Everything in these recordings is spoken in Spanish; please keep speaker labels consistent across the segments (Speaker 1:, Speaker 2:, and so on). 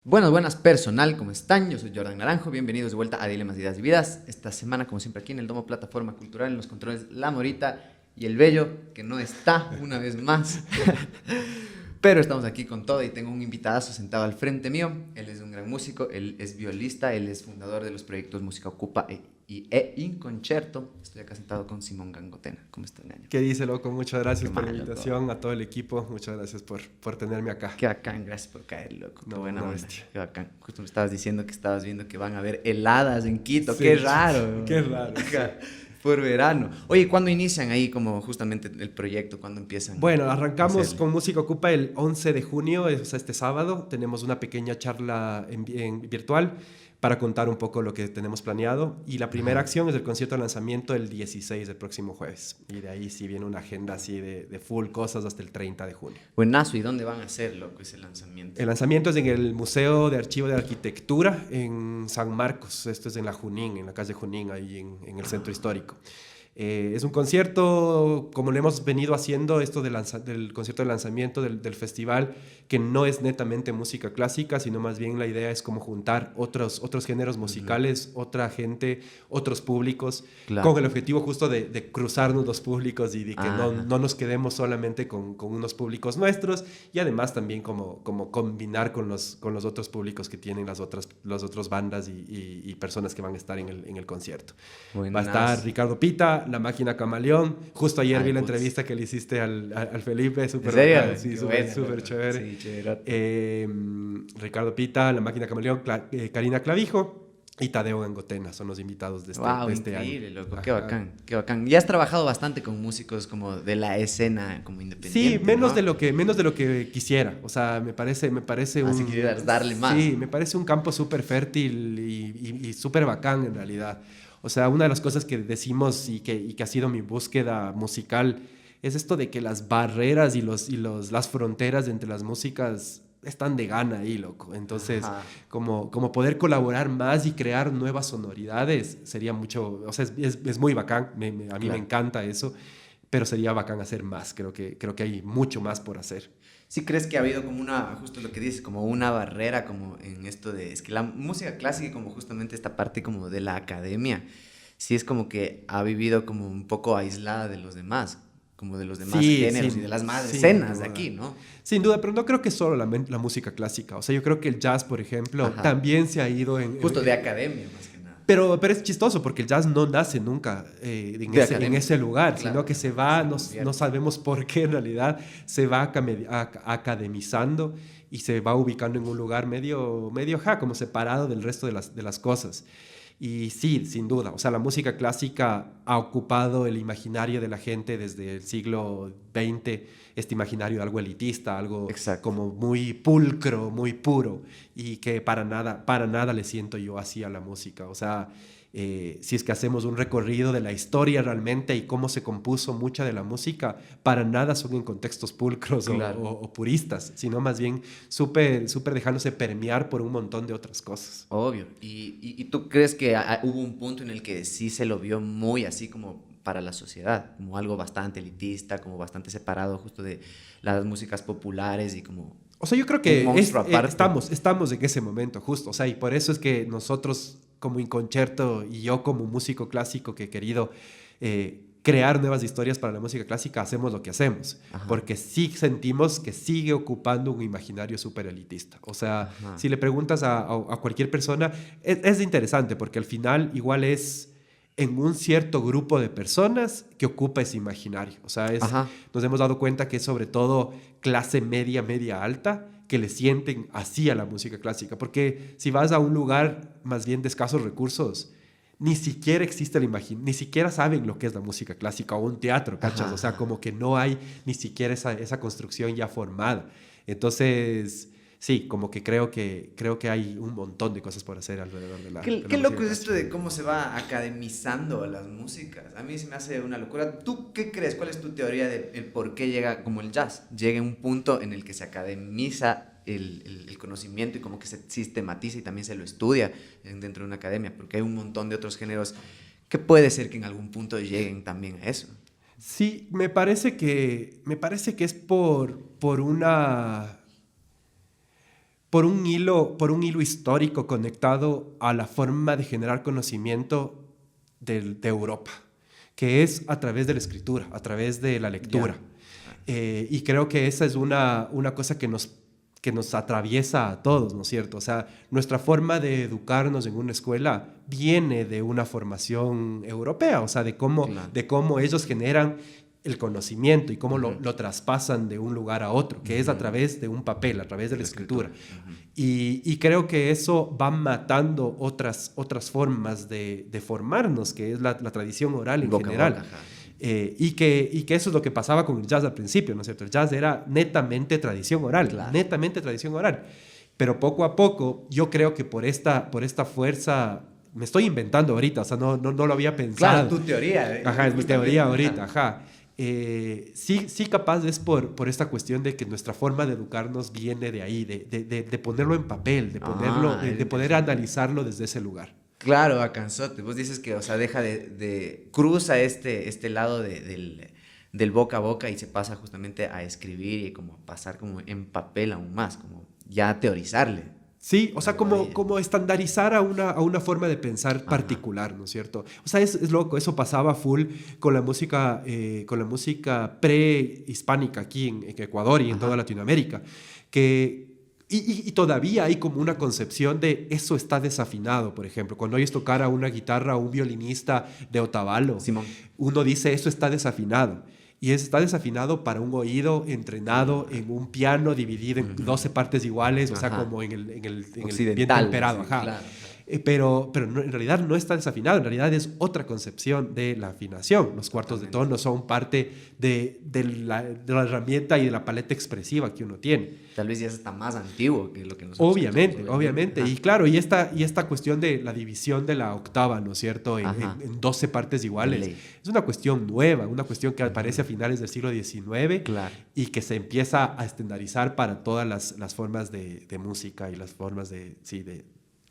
Speaker 1: Buenas personal, ¿cómo están? Yo soy Jordan Naranjo, bienvenidos de vuelta a Dilemas, Ideas y Vidas. Esta semana, como siempre, aquí en el Domo Plataforma Cultural, en los controles La Morita y el Bello, que no está una vez más. Pero estamos aquí con todo y tengo un invitadazo sentado al frente mío. Él es un gran músico, él es violista, él es fundador de los proyectos Música Ocupa e Inconcerto. Estoy acá sentado con Simón Gangotena. ¿Cómo estás, Ñaño?
Speaker 2: ¿Qué dice, loco? Muchas
Speaker 1: Qué
Speaker 2: gracias por la
Speaker 1: mal, loco.
Speaker 2: invitación, a todo el equipo. Muchas gracias por tenerme acá.
Speaker 1: Qué bacán, gracias por caer, loco. Qué
Speaker 2: No,
Speaker 1: buena
Speaker 2: una
Speaker 1: onda.
Speaker 2: bestia.
Speaker 1: Qué bacán. Justo me estabas diciendo que estabas viendo que van a haber heladas en Quito.
Speaker 2: Sí,
Speaker 1: Qué raro.
Speaker 2: qué raro, sí.
Speaker 1: Por verano. Oye, ¿cuándo inician ahí como justamente el proyecto? ¿Cuándo empiezan
Speaker 2: Bueno,
Speaker 1: a
Speaker 2: arrancamos
Speaker 1: hacerle?
Speaker 2: con Música Ocupa el 11 de junio, o sea, este sábado. Tenemos una pequeña charla en virtual para contar un poco lo que tenemos planeado. Y la primera
Speaker 1: Ajá.
Speaker 2: acción es el concierto de lanzamiento el 16 del próximo jueves. Y de ahí sí viene una agenda así de full cosas hasta el 30 de junio.
Speaker 1: Buenazo. ¿Y dónde van a hacer, loco, ese lanzamiento?
Speaker 2: El lanzamiento es en el Museo de Archivo de Arquitectura en San Marcos. Esto es en la Junín, en la calle Junín, ahí en el centro histórico. Es un concierto, como lo hemos venido haciendo, esto del concierto de lanzamiento del festival, que no es netamente música clásica, sino más bien la idea es como juntar otros géneros musicales, otra gente, otros públicos, con
Speaker 1: Claro.
Speaker 2: el objetivo justo de cruzarnos los públicos y de que
Speaker 1: Ajá.
Speaker 2: no nos quedemos solamente con unos públicos nuestros, y además también como combinar con los otros públicos que tienen las otras bandas y personas que van a estar en el concierto. Va a estar
Speaker 1: Buenazo.
Speaker 2: Ricardo Pita, La Máquina Camaleón. Justo ayer
Speaker 1: Ay,
Speaker 2: vi la
Speaker 1: putz.
Speaker 2: entrevista que le hiciste al Felipe,
Speaker 1: ¿En
Speaker 2: súper
Speaker 1: serio?
Speaker 2: bacán, sí,
Speaker 1: Qué
Speaker 2: súper,
Speaker 1: bueno,
Speaker 2: súper
Speaker 1: loco.
Speaker 2: chévere.
Speaker 1: Sí, chéverote.
Speaker 2: Ricardo Pita, La Máquina Camaleón, Karina Clavijo y Tadeo Gangotena son los invitados
Speaker 1: Wow,
Speaker 2: de este año.
Speaker 1: increíble, loco. Qué
Speaker 2: Ajá.
Speaker 1: bacán, qué bacán. Y has trabajado bastante con músicos como de la escena, como
Speaker 2: Sí,
Speaker 1: independiente, ¿no?
Speaker 2: menos de lo que quisiera. O sea, me parece
Speaker 1: Así que quieres darle más.
Speaker 2: sí, me parece un campo súper fértil y súper bacán en realidad. O sea, una de las cosas que decimos y que ha sido mi búsqueda musical es esto de que las barreras las fronteras entre las músicas están de gana ahí, loco. Entonces,
Speaker 1: Ajá.
Speaker 2: como poder colaborar más y crear nuevas sonoridades sería mucho, o sea, es muy bacán. A mí me
Speaker 1: Claro.
Speaker 2: encanta eso, pero sería bacán hacer más. Creo que hay mucho más por hacer.
Speaker 1: ¿Sí crees que ha habido como una, justo lo que dices, como una barrera como en esto de, es que la música clásica, como justamente esta parte como de la academia, sí es como que ha vivido como un poco aislada de los demás, como de los demás
Speaker 2: Sí,
Speaker 1: géneros y de las más
Speaker 2: sin
Speaker 1: escenas de
Speaker 2: duda.
Speaker 1: aquí, ¿no?
Speaker 2: Sin duda, pero no creo que solo la música clásica. O sea, yo creo que el jazz, por ejemplo,
Speaker 1: Ajá.
Speaker 2: también se ha ido
Speaker 1: Justo de academia, más que nada.
Speaker 2: pero es chistoso porque el jazz no nace nunca
Speaker 1: De
Speaker 2: en
Speaker 1: academia.
Speaker 2: ese lugar,
Speaker 1: Claro,
Speaker 2: sino que se
Speaker 1: se
Speaker 2: va, no
Speaker 1: convierte.
Speaker 2: sabemos por qué en realidad, se va academizando y se va ubicando en un lugar como separado del resto de las cosas. Y sí, sin duda, o sea, la música clásica ha ocupado el imaginario de la gente desde el siglo XX, este imaginario de algo elitista, algo
Speaker 1: Exacto.
Speaker 2: como muy pulcro, muy puro, y que para nada le siento yo así a la música. O sea, si es que hacemos un recorrido de la historia realmente y cómo se compuso mucha de la música, para nada son en contextos pulcros
Speaker 1: Claro.
Speaker 2: o puristas, sino más bien súper dejándose permear por un montón de otras cosas.
Speaker 1: Obvio. ¿Y tú crees que hubo un punto en el que sí se lo vio muy así como para la sociedad, como algo bastante elitista, como bastante separado justo de las músicas populares y como
Speaker 2: O sea, yo creo
Speaker 1: un
Speaker 2: que
Speaker 1: monstruo aparte?
Speaker 2: estamos en ese momento, justo. O sea, y por eso es que nosotros como Inconcerto y yo como músico clásico que he querido crear nuevas historias para la música clásica, hacemos lo que hacemos.
Speaker 1: Ajá,
Speaker 2: Porque sí sentimos que sigue ocupando un imaginario súper elitista. O sea,
Speaker 1: ajá,
Speaker 2: si le preguntas a cualquier persona, es interesante porque al final igual es en un cierto grupo de personas que ocupa ese imaginario. O sea,
Speaker 1: ajá.
Speaker 2: nos hemos dado cuenta que es sobre todo clase media alta que le sienten así a la música clásica. Porque si vas a un lugar más bien de escasos recursos, ni siquiera existe la imaginación, ni siquiera saben lo que es la música clásica o un teatro, ¿cachas?
Speaker 1: Ajá,
Speaker 2: O sea,
Speaker 1: ajá.
Speaker 2: como que no hay ni siquiera esa construcción ya formada. Entonces, sí, como que creo que hay un montón de cosas por hacer alrededor
Speaker 1: Qué,
Speaker 2: de la
Speaker 1: qué
Speaker 2: música
Speaker 1: loco es esto
Speaker 2: clásica.
Speaker 1: de cómo se va academizando a las músicas. A mí se me hace una locura. ¿Tú qué crees? ¿Cuál es tu teoría de el por qué llega, como el jazz, llega a un punto en el que se academiza el conocimiento y como que se sistematiza y también se lo estudia dentro de una academia? Porque hay un montón de otros géneros que puede ser que en algún punto lleguen también a eso.
Speaker 2: Sí, me parece que es por una por un hilo histórico conectado a la forma de generar conocimiento de Europa, que es a través de la escritura, a través de la lectura. Y creo que esa es una cosa que nos atraviesa a todos, ¿no es cierto? O sea, nuestra forma de educarnos en una escuela viene de una formación europea, o sea, de cómo ellos generan el conocimiento y cómo lo traspasan de un lugar a otro, que es a través de un papel, a través de la escritura. Y creo que eso va matando otras formas de formarnos, que es la tradición oral en general. Y que eso es lo que pasaba con el jazz al principio, ¿no es cierto? El jazz era netamente tradición oral, netamente tradición oral. Pero poco a poco, yo creo que por esta fuerza, me estoy inventando ahorita, o sea, no lo había pensado.
Speaker 1: Claro, tu teoría.
Speaker 2: Ajá, es mi teoría ahorita, ajá. Sí capaz es por esta cuestión de que nuestra forma de educarnos viene de ahí, de ponerlo en papel, de poder analizarlo desde ese lugar.
Speaker 1: Claro, bacanzote. Vos dices que, o sea, cruza este lado del boca a boca y se pasa justamente a escribir y como pasar como en papel aún más, como ya teorizarle.
Speaker 2: Sí, o sea, como estandarizar a una forma de pensar particular, ¿no es cierto? O sea, es loco, eso pasaba full con la música prehispánica aquí en Ecuador y en toda Latinoamérica, y todavía hay como una concepción de eso está desafinado, por ejemplo. Cuando oyes tocar a una guitarra o un violinista de Otavalo,
Speaker 1: Simón,
Speaker 2: uno dice eso está desafinado. Y está desafinado para un oído entrenado en un piano dividido en 12 partes iguales, o sea, como en el bien temperado.
Speaker 1: Sí, claro.
Speaker 2: Pero no, en realidad no está desafinado, en realidad es otra concepción de la afinación. Los cuartos de tono son parte de la herramienta y de la paleta expresiva que uno tiene.
Speaker 1: Tal vez ya es hasta más antiguo que lo que nosotros
Speaker 2: Obviamente. Y claro, y esta cuestión de la división de la octava, ¿no es cierto? En 12 partes iguales. Es una cuestión nueva, una cuestión que aparece a finales del siglo XIX y que se empieza a estandarizar para todas las formas de música y las formas de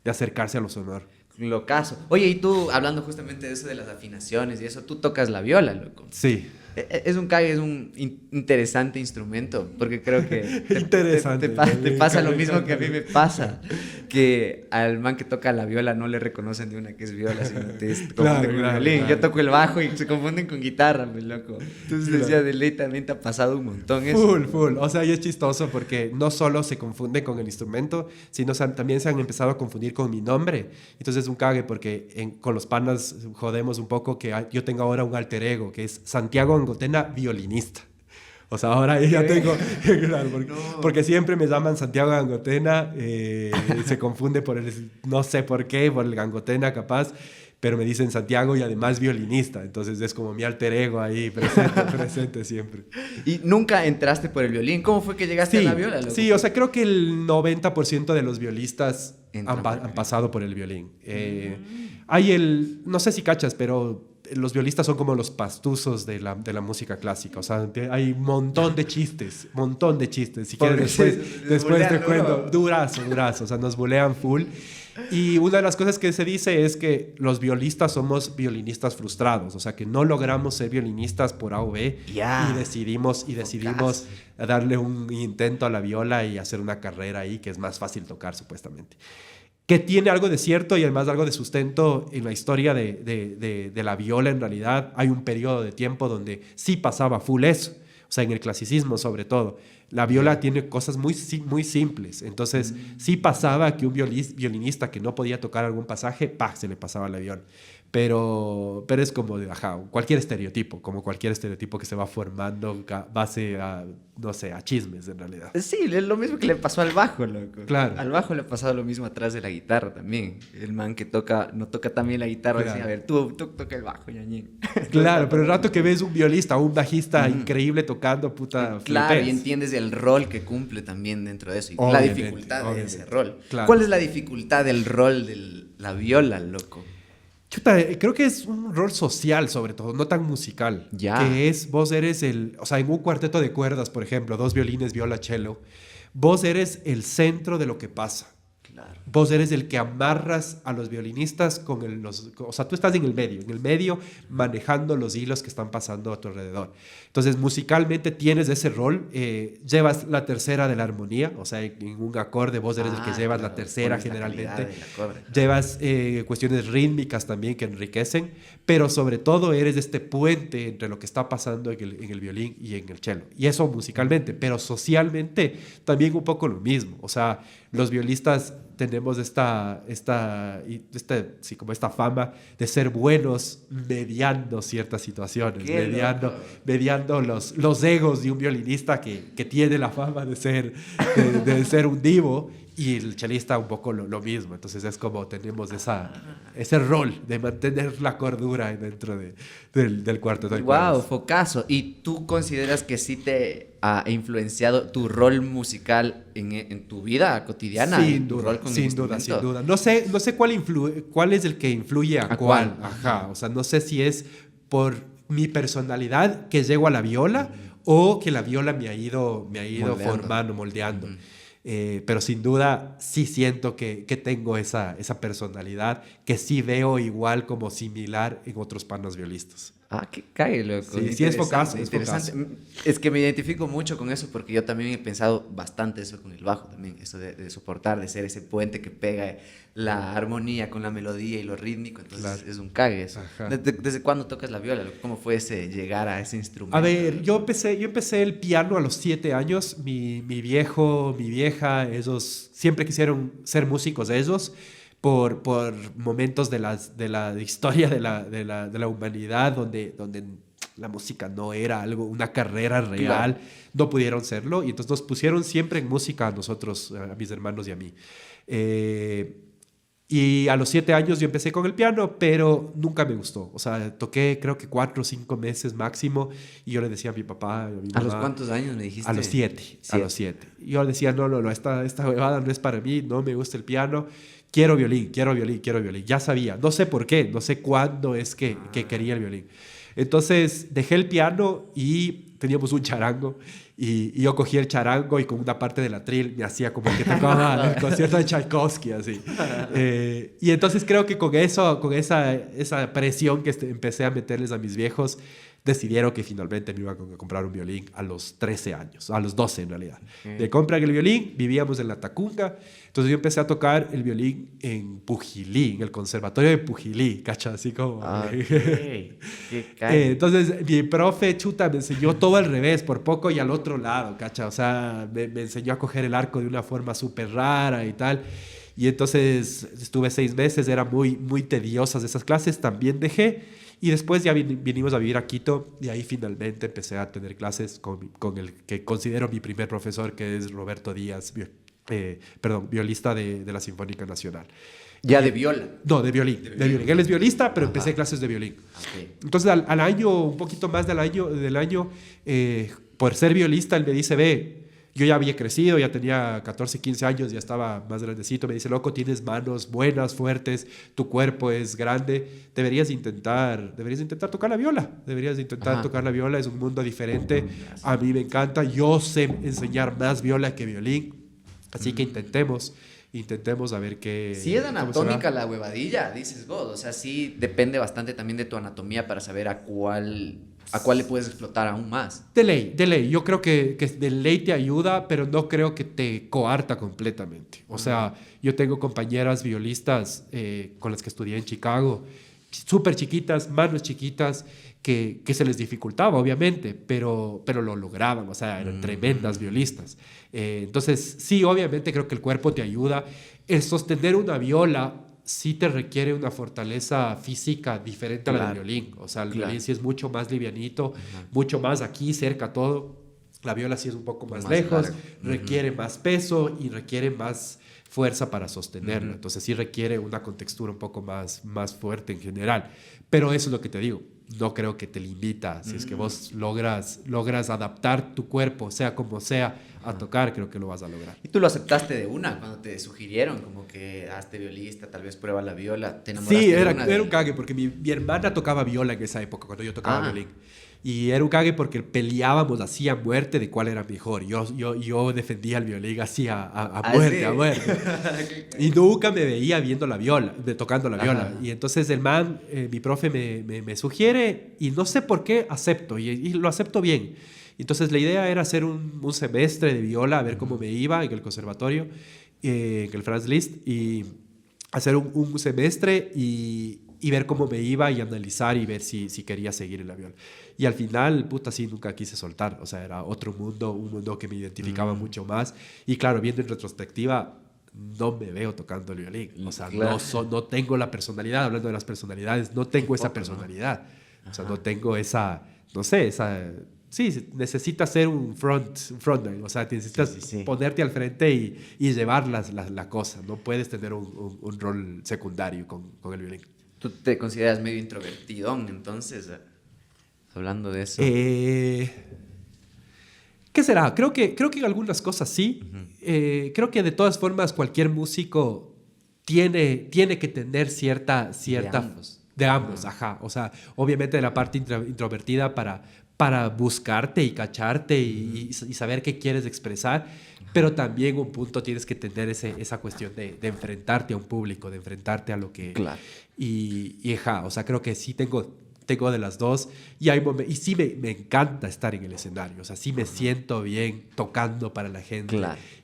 Speaker 2: acercarse a lo sonoro.
Speaker 1: Locazo. Oye, y tú, hablando justamente de eso de las afinaciones y eso, tú tocas la viola, loco.
Speaker 2: Sí.
Speaker 1: Es un interesante instrumento, porque creo que te pasa lo mismo que a mí me pasa, que al man que toca la viola no le reconocen de una que es viola, sino te confunden con violín. Claro. Yo toco el bajo y se confunden con guitarra, mi loco. Entonces decía, de ley también te ha pasado un montón eso.
Speaker 2: Full. O sea, y es chistoso porque no solo se confunde con el instrumento, sino también se han empezado a confundir con mi nombre. Entonces es un cague porque con los panas jodemos un poco que yo tengo ahora un alter ego, que es Santiago Angotena, violinista. O sea, ahora ya tengo... Claro, porque siempre me llaman Santiago Angotena, se confunde no sé por qué, por el Gangotena capaz, pero me dicen Santiago y además violinista. Entonces es como mi alter ego ahí, presente siempre.
Speaker 1: ¿Y nunca entraste por el violín? ¿Cómo fue que llegaste a la viola, loco?
Speaker 2: Sí, o sea, creo que el 90% de los violistas han pasado por el violín. Hay no sé si cachas, pero los violistas son como los pastuzos de la música clásica. O sea, hay un montón de chistes. Si quieres, después te cuento. Durazo. O sea, nos bulean full. Y una de las cosas que se dice es que los violistas somos violinistas frustrados. O sea, que no logramos ser violinistas por A o B. Y decidimos darle un intento a la viola y hacer una carrera ahí que es más fácil tocar, supuestamente. Que tiene algo de cierto y además algo de sustento en la historia de la viola. En realidad hay un periodo de tiempo donde sí pasaba full eso, o sea, en el clasicismo sobre todo. La viola tiene cosas muy simples, entonces sí pasaba que un violinista que no podía tocar algún pasaje, se le pasaba la viola. Pero es como cualquier estereotipo, que se va formando base a, no sé, a chismes en realidad.
Speaker 1: Sí, es lo mismo que le pasó al bajo, loco.
Speaker 2: Claro.
Speaker 1: Al bajo le ha pasado lo mismo atrás de la guitarra también. El man que no toca también la guitarra, dice, a ver, tú toca el bajo, ñañín.
Speaker 2: Claro, pero el rato que ves un violista o un bajista increíble tocando, puta,
Speaker 1: claro,
Speaker 2: flipes.
Speaker 1: y entiendes el rol que cumple también dentro de eso y
Speaker 2: Obviamente,
Speaker 1: la dificultad de ese rol.
Speaker 2: Claro.
Speaker 1: ¿Cuál es la dificultad del rol de la viola, loco?
Speaker 2: Chuta, creo que es un rol social, sobre todo, no tan musical.
Speaker 1: Ya.
Speaker 2: Que vos eres o sea, en un cuarteto de cuerdas, por ejemplo, 2 violines, viola, cello, vos eres el centro de lo que pasa.
Speaker 1: Claro.
Speaker 2: vos eres el que amarras a los violinistas o sea, tú estás en el medio manejando los hilos que están pasando a tu alrededor. Entonces, musicalmente tienes ese rol, llevas la tercera de la armonía, o sea, en un acorde vos eres el que llevas la tercera generalmente. Llevas cuestiones rítmicas también que enriquecen, pero sobre todo eres este puente entre lo que está pasando en el violín y en el cello. Y eso musicalmente, pero socialmente también un poco lo mismo. O sea, los violistas tenemos como esta fama de ser buenos mediando ciertas situaciones, mediando los egos de un violinista que tiene la fama de ser un divo, y el chelista un poco lo mismo. Entonces es como tenemos ese rol de mantener la cordura dentro del cuarteto de cuerdas.
Speaker 1: Wow, focazo. ¿Y tú consideras que sí te ha influenciado tu rol musical en tu vida cotidiana?
Speaker 2: Sin duda. No sé cuál es el que influye a cuál. Ajá. O sea, no sé si es por mi personalidad que llego a la viola o que la viola me ha ido moldeando. Pero sin duda sí siento que tengo esa personalidad que sí veo igual como similar en otros panos violistas.
Speaker 1: Ah, qué cague, loco.
Speaker 2: Sí, es focazo.
Speaker 1: Es que me identifico mucho con eso porque yo también he pensado bastante eso con el bajo también, eso de soportar, de ser ese puente que pega la armonía con la melodía y lo rítmico, entonces claro. Es un cague eso. ¿Desde cuándo tocas la viola? ¿Cómo fue ese llegar a ese instrumento?
Speaker 2: A ver, yo empecé el piano a los 7 años. Mi viejo, mi vieja, ellos siempre quisieron ser músicos ellos. Por momentos de la historia de la humanidad donde la música no era una carrera real, claro. No pudieron serlo, y entonces nos pusieron siempre en música a nosotros, a mis hermanos y a mí. Y a los 7 años yo empecé con el piano, pero nunca me gustó. O sea, toqué creo que 4 o 5 meses máximo, y yo le decía a mi papá, a mi mamá,
Speaker 1: ¿A los cuántos años me dijiste?
Speaker 2: A los 7. A los 7. Y yo le decía, no, esta huevada no es para mí, no me gusta el piano. Quiero violín. Ya sabía, no sé por qué, no sé cuándo es que quería el violín. Entonces dejé el piano y teníamos un charango, y yo cogí el charango y con una parte del atril me hacía como que tocaba el concierto de Tchaikovsky, así. Y entonces creo que con esa presión que empecé a meterles a mis viejos, decidieron que finalmente me iban a comprar un violín a los 13 años, a los 12 en realidad. Me compran el violín, vivíamos en la Tacunga, entonces yo empecé a tocar el violín en Pujilí, en el conservatorio de Pujilí, ¿cacha? Así como... entonces mi profe, chuta, me enseñó todo al revés, por poco y al otro lado, ¿cacha? O sea, me enseñó a coger el arco de una forma súper rara y tal. Y entonces estuve 6 meses, eran muy, muy tediosas esas clases, también dejé. Y después ya vinimos a vivir a Quito, y ahí finalmente empecé a tener clases con el que considero mi primer profesor, que es Roberto Díaz, violista de la Sinfónica Nacional.
Speaker 1: ¿Ya de viola?
Speaker 2: No, de violín. Él es violista, pero empecé clases de violín. Okay. Entonces al año, un poquito más del año, por ser violista, él me dice, ve, yo ya había crecido, ya tenía 14, 15 años, ya estaba más grandecito. Me dice, loco, tienes manos buenas, fuertes, tu cuerpo es grande, deberías intentar tocar la viola. Tocar la viola, es un mundo diferente. A mí me encanta, yo sé enseñar más viola que violín, así que intentemos a ver qué...
Speaker 1: Sí es anatómica la huevadilla, dices vos, o sea, sí depende bastante también de tu anatomía para saber a cuál le puedes explotar aún más.
Speaker 2: De ley. Yo creo que de ley te ayuda, pero no creo que te coarta completamente. O sea, yo tengo compañeras violistas con las que estudié en Chicago, súper chiquitas, manos chiquitas, que se les dificultaba, obviamente, pero lo lograban. O sea, eran tremendas violistas. Entonces, sí, obviamente creo que el cuerpo te ayuda. El sostener una viola sí te requiere una fortaleza física diferente a la del violín. O sea, el violín sí es mucho más livianito, mucho más aquí, cerca todo. La viola sí es un poco más lejos, requiere más peso y requiere más fuerza para sostenerlo. Entonces sí requiere una contextura un poco más fuerte en general. Pero eso es lo que te digo. no creo que te limita. Si es que vos logras adaptar tu cuerpo, sea como sea, a tocar, creo que lo vas a lograr.
Speaker 1: ¿Y tú lo aceptaste de una cuando te sugirieron como que hazte violista, tal vez prueba la viola? ¿Te enamoraste
Speaker 2: Sí,
Speaker 1: de
Speaker 2: era,
Speaker 1: una
Speaker 2: era un cague, porque mi hermana tocaba viola en esa época, cuando yo tocaba violín. Y era un cague porque peleábamos así a muerte de cuál era mejor. Yo defendía el violín así a muerte,
Speaker 1: sí.
Speaker 2: a muerte. Y nunca me veía viendo la viola, tocando la viola. Y entonces el man, mi profe me sugiere, y no sé por qué acepto, y lo acepto bien. Entonces la idea era hacer un semestre de viola, a ver cómo me iba en el conservatorio, en el Franz Liszt, y hacer un semestre y ver cómo me iba y analizar y ver si quería seguir en la viola. Y al final, puta, sí, nunca quise soltar. O sea, era otro mundo, un mundo que me identificaba mucho más. Y claro, viendo en retrospectiva, no me veo tocando el violín. O sea,
Speaker 1: claro.
Speaker 2: no tengo la personalidad, hablando de las personalidades, no tengo esa personalidad. ¿No? O sea, no tengo esa, no sé, esa... Sí, necesitas ser un frontman, o sea, necesitas ponerte al frente y llevar la cosa. No puedes tener un rol secundario con el violín.
Speaker 1: ¿Tú te consideras medio introvertidón, entonces, hablando de eso?
Speaker 2: ¿Qué será? Creo que en algunas cosas sí. Creo que de todas formas cualquier músico tiene que tener cierta de ambos, ajá. O sea, obviamente de la parte introvertida para buscarte y cacharte y saber qué quieres expresar, pero también un punto tienes que tener esa cuestión de enfrentarte a un público, de enfrentarte a lo que...
Speaker 1: Claro.
Speaker 2: Y ajá, o sea, creo que sí tengo de las dos y sí me encanta estar en el escenario, o sea, sí me siento bien tocando para la gente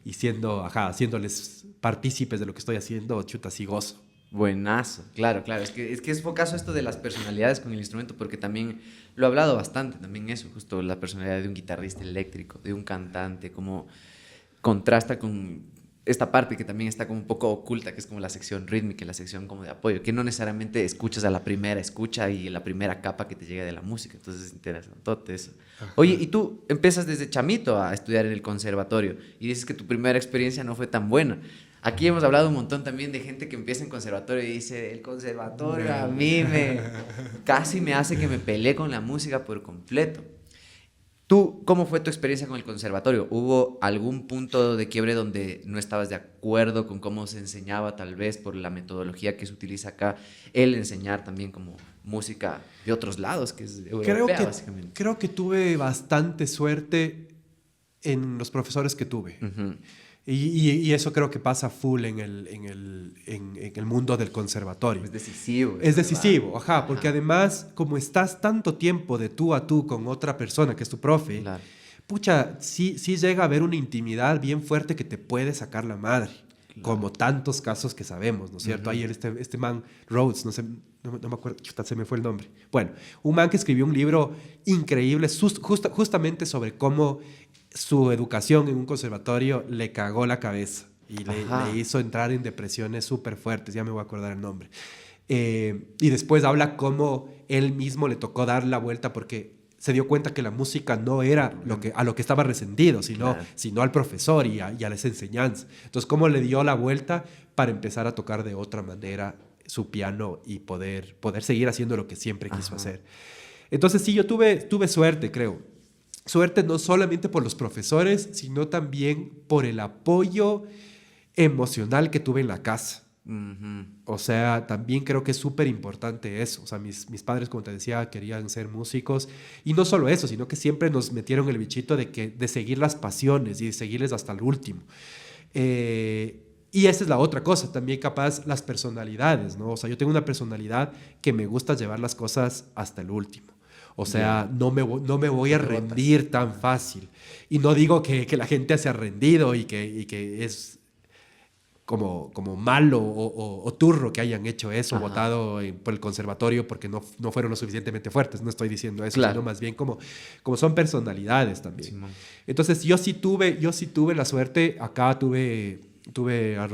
Speaker 2: y haciéndoles partícipes de lo que estoy haciendo, chuta, sí gozo.
Speaker 1: Buenazo, claro. Es que es focazo esto de las personalidades con el instrumento, porque también lo he hablado bastante, también eso, justo la personalidad de un guitarrista eléctrico, de un cantante, como contrasta con esta parte que también está como un poco oculta, que es como la sección rítmica, la sección como de apoyo, que no necesariamente escuchas a la primera escucha y la primera capa que te llega de la música, entonces es interesante eso. Oye, y tú empiezas desde chamito a estudiar en el conservatorio y dices que tu primera experiencia no fue tan buena. Aquí hemos hablado un montón también de gente que empieza en conservatorio y dice, el conservatorio a mí casi me hace que me peleé con la música por completo. ¿Tú, cómo fue tu experiencia con el conservatorio? ¿Hubo algún punto de quiebre donde no estabas de acuerdo con cómo se enseñaba, tal vez por la metodología que se utiliza acá, el enseñar también como música de otros lados, que es europea, básicamente?
Speaker 2: Creo que tuve bastante suerte en los profesores que tuve. Y eso creo que pasa full en el mundo del conservatorio.
Speaker 1: Es decisivo.
Speaker 2: Es decisivo, porque además, como estás tanto tiempo de tú a tú con otra persona que es tu profe,
Speaker 1: Claro.
Speaker 2: Pucha, sí llega a haber una intimidad bien fuerte que te puede sacar la madre, como tantos casos que sabemos, ¿no es cierto? Ayer este man, Rhodes, no me acuerdo, se me fue el nombre. Bueno, un man que escribió un libro increíble justamente sobre cómo su educación en un conservatorio le cagó la cabeza y le hizo entrar en depresiones súper fuertes, ya me voy a acordar el nombre. Y después habla cómo él mismo le tocó dar la vuelta porque se dio cuenta que la música no era a lo que estaba resentido, sino al profesor y a las enseñanzas. Entonces, cómo le dio la vuelta para empezar a tocar de otra manera su piano y poder seguir haciendo lo que siempre quiso hacer. Entonces, sí, yo tuve suerte, creo. Suerte no solamente por los profesores, sino también por el apoyo emocional que tuve en la casa. O sea, también creo que es súper importante eso. O sea, mis padres, como te decía, querían ser músicos. Y no solo eso, sino que siempre nos metieron el bichito de seguir las pasiones y de seguirles hasta el último. Y esa es la otra cosa, también capaz las personalidades, ¿no? O sea, yo tengo una personalidad que me gusta llevar las cosas hasta el último. O sea, no me voy a rendir tan fácil. Y no digo que la gente se ha rendido y que es como malo o turro que hayan hecho eso, votado por el conservatorio porque no fueron lo suficientemente fuertes. No estoy diciendo eso, sino más bien como son personalidades también. Sí, entonces, yo sí tuve la suerte. Acá tuve a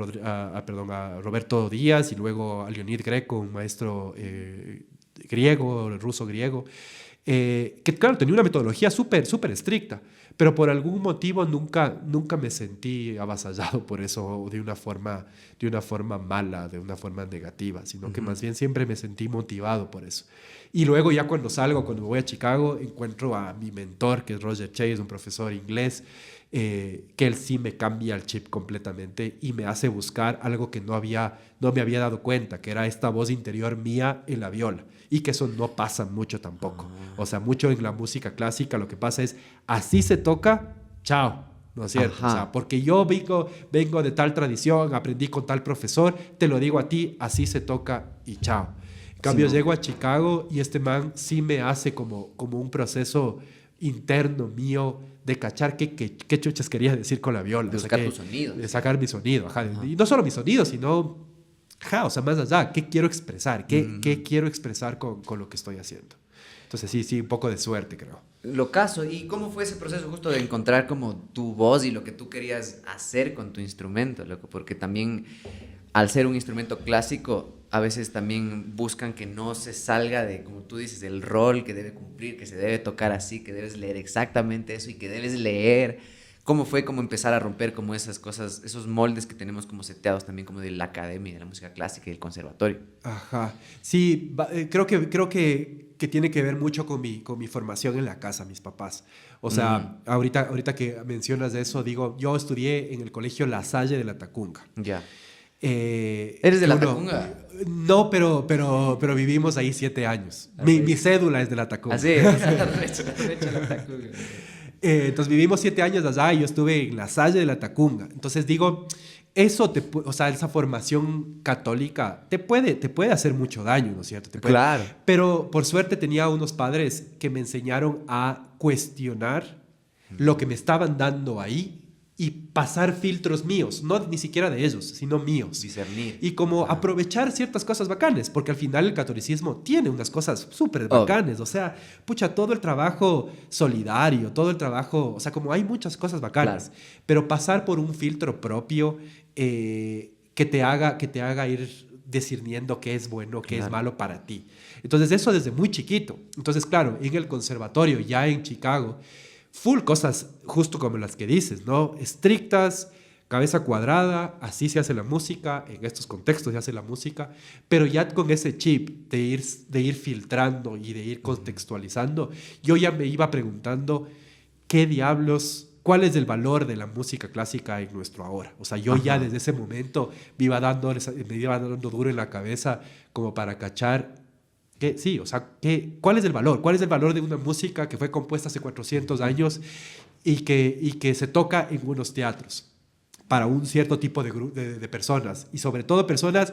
Speaker 2: Roberto Díaz y luego a Leonid Greco, un maestro ruso-griego. que claro, tenía una metodología súper estricta, pero por algún motivo nunca me sentí avasallado por eso de una forma mala, de una forma negativa, sino que más bien siempre me sentí motivado por eso. Y luego ya cuando me voy a Chicago, encuentro a mi mentor, que es Roger Chase, un profesor inglés, que él sí me cambia el chip completamente y me hace buscar algo que no me había dado cuenta, que era esta voz interior mía en la viola. Y que eso no pasa mucho tampoco. O sea, mucho en la música clásica lo que pasa es, así se toca, chao, ¿no es cierto? O sea, porque yo vengo de tal tradición, aprendí con tal profesor, te lo digo a ti, así se toca y chao. En cambio, sí, llego a Chicago y este man sí me hace como un proceso interno mío de cachar qué chuchas quería decir con la viola.
Speaker 1: De buscar tu sonido.
Speaker 2: De sacar mi sonido. Y no solo mi sonido, sino... o sea, más allá, ¿qué quiero expresar? ¿Qué quiero expresar con lo que estoy haciendo? Entonces sí, un poco de suerte, creo.
Speaker 1: Lo caso. ¿Y cómo fue ese proceso justo de encontrar como tu voz y lo que tú querías hacer con tu instrumento, loco? Porque también, al ser un instrumento clásico, a veces también buscan que no se salga de, como tú dices, del rol que debe cumplir, que se debe tocar así, que debes leer exactamente eso y que debes leer. ¿Cómo fue como empezar a romper como esas cosas, esos moldes que tenemos como seteados también como de la academia, de la música clásica y el conservatorio?
Speaker 2: Ajá. Sí, creo que tiene que ver mucho con mi formación en la casa, mis papás. O sea, ahorita que mencionas de eso, digo, yo estudié en el colegio La Salle de la Tacunga.
Speaker 1: Ya. ¿Eres de la Tacunga?
Speaker 2: No, pero vivimos ahí 7 años. Mi cédula es de la Tacunga.
Speaker 1: Así es, la Tacunga.
Speaker 2: Entonces vivimos 7 años allá y yo estuve en La Salle de la Tacunga. Entonces digo, eso o sea, esa formación católica te puede hacer mucho daño, ¿no es cierto?
Speaker 1: Claro.
Speaker 2: Pero por suerte tenía unos padres que me enseñaron a cuestionar lo que me estaban dando ahí y pasar filtros míos, no ni siquiera de ellos, sino míos.
Speaker 1: Discernir.
Speaker 2: Y como aprovechar ciertas cosas bacanes, porque al final el catolicismo tiene unas cosas súper bacanes. O sea, pucha, todo el trabajo solidario, todo el trabajo, o sea, como hay muchas cosas bacanas, claro, pero pasar por un filtro propio que te haga ir discerniendo qué es bueno, qué es malo para ti. Entonces eso desde muy chiquito. Entonces, claro, en el conservatorio, ya en Chicago, full cosas justo como las que dices, ¿no? Estrictas, cabeza cuadrada, así se hace la música, en estos contextos se hace la música, pero ya con ese chip de ir filtrando y de ir contextualizando, yo ya me iba preguntando cuál es el valor de la música clásica en nuestro ahora. O sea, yo ya desde ese momento me iba dando duro en la cabeza como para cachar sí, o sea, ¿cuál es el valor? ¿Cuál es el valor de una música que fue compuesta hace 400 años y que se toca en unos teatros para un cierto tipo de personas? Y sobre todo personas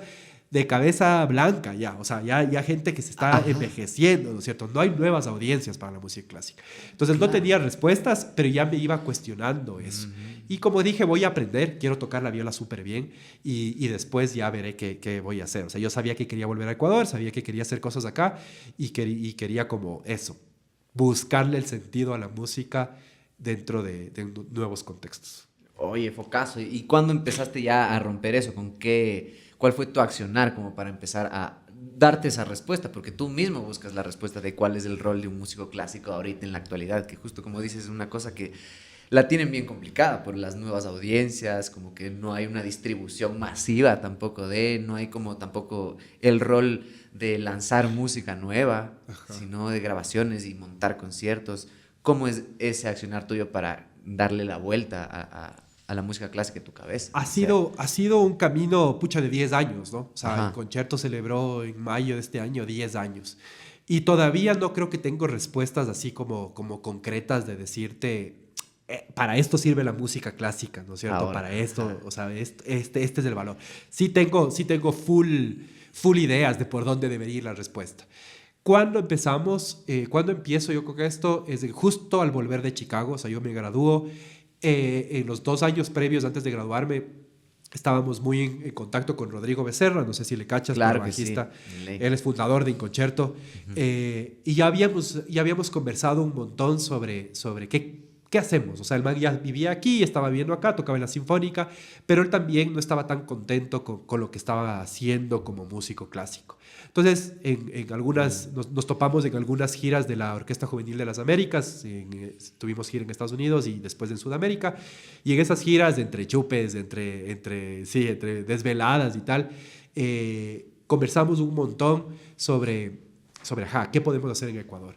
Speaker 2: de cabeza blanca ya, o sea, ya gente que se está envejeciendo, ¿no es cierto? No hay nuevas audiencias para la música clásica. Entonces no tenía respuestas, pero ya me iba cuestionando eso. Y como dije, voy a aprender, quiero tocar la viola súper bien y después ya veré qué voy a hacer. O sea, yo sabía que quería volver a Ecuador, sabía que quería hacer cosas acá y quería como eso, buscarle el sentido a la música dentro de nuevos contextos.
Speaker 1: Oye, focazo, ¿y cuándo empezaste ya a romper eso? ¿Cuál fue tu accionar como para empezar a darte esa respuesta? Porque tú mismo buscas la respuesta de cuál es el rol de un músico clásico ahorita en la actualidad, que justo como dices es una cosa que la tienen bien complicada por las nuevas audiencias, como que no hay una distribución masiva tampoco no hay como tampoco el rol de lanzar música nueva, sino de grabaciones y montar conciertos. ¿Cómo es ese accionar tuyo para darle la vuelta a la música clásica en tu cabeza?
Speaker 2: Ha sido un camino, pucha, de 10 años, ¿no? O sea, el concierto celebró en mayo de este año 10 años. Y todavía no creo que tengo respuestas así como concretas de decirte, para esto sirve la música clásica, ¿no es cierto? Ahora, para esto, o sea, este es el valor. Sí tengo full ideas de por dónde debería ir la respuesta. ¿Cuándo empiezo yo con esto? Es justo al volver de Chicago, o sea, yo me gradúo. En los 2 años previos antes de graduarme estábamos muy en contacto con Rodrigo Becerra, no sé si le cachas,
Speaker 1: claro,
Speaker 2: bajista.
Speaker 1: Sí.
Speaker 2: Él es fundador de Inconcerto. Y ya habíamos conversado un montón sobre ¿qué hacemos? O sea, el man ya vivía aquí, estaba viviendo acá, tocaba en la Sinfónica, pero él también no estaba tan contento con lo que estaba haciendo como músico clásico. Entonces, en algunas, nos topamos en algunas giras de la Orquesta Juvenil de las Américas, tuvimos gira en Estados Unidos y después en Sudamérica, y en esas giras, entre chupes, entre desveladas y tal, conversamos un montón sobre qué podemos hacer en Ecuador.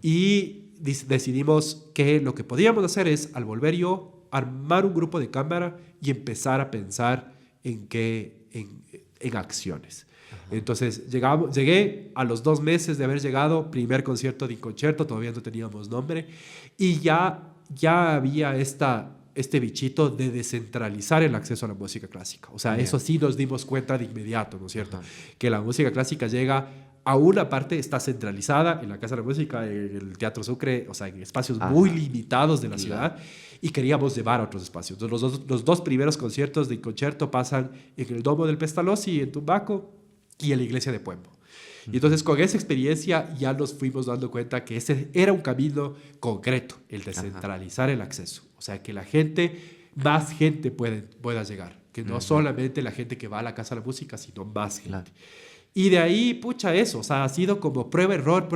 Speaker 2: Y decidimos que lo que podíamos hacer es, al volver yo, armar un grupo de cámara y empezar a pensar en acciones. Ajá. Entonces llegué a los 2 meses de haber llegado, primer concierto de Inconcerto, todavía no teníamos nombre, y ya había este bichito de descentralizar el acceso a la música clásica. O sea, eso sí nos dimos cuenta de inmediato, ¿no es cierto? Ajá. Que la música clásica llega a una parte, está centralizada en la Casa de la Música, en el Teatro Sucre, o sea, en espacios muy limitados de la ciudad, y queríamos llevar a otros espacios. Entonces, los dos primeros conciertos de Concerto pasan en el Domo del Pestalozzi, en Tumbaco, y en la Iglesia de Puembo. Y entonces, con esa experiencia ya nos fuimos dando cuenta que ese era un camino concreto, el de centralizar el acceso. O sea, que más gente pueda llegar, que no solamente la gente que va a la Casa de la Música, sino más gente. Claro. Y de ahí, pucha, eso, o sea, ha sido como prueba-error.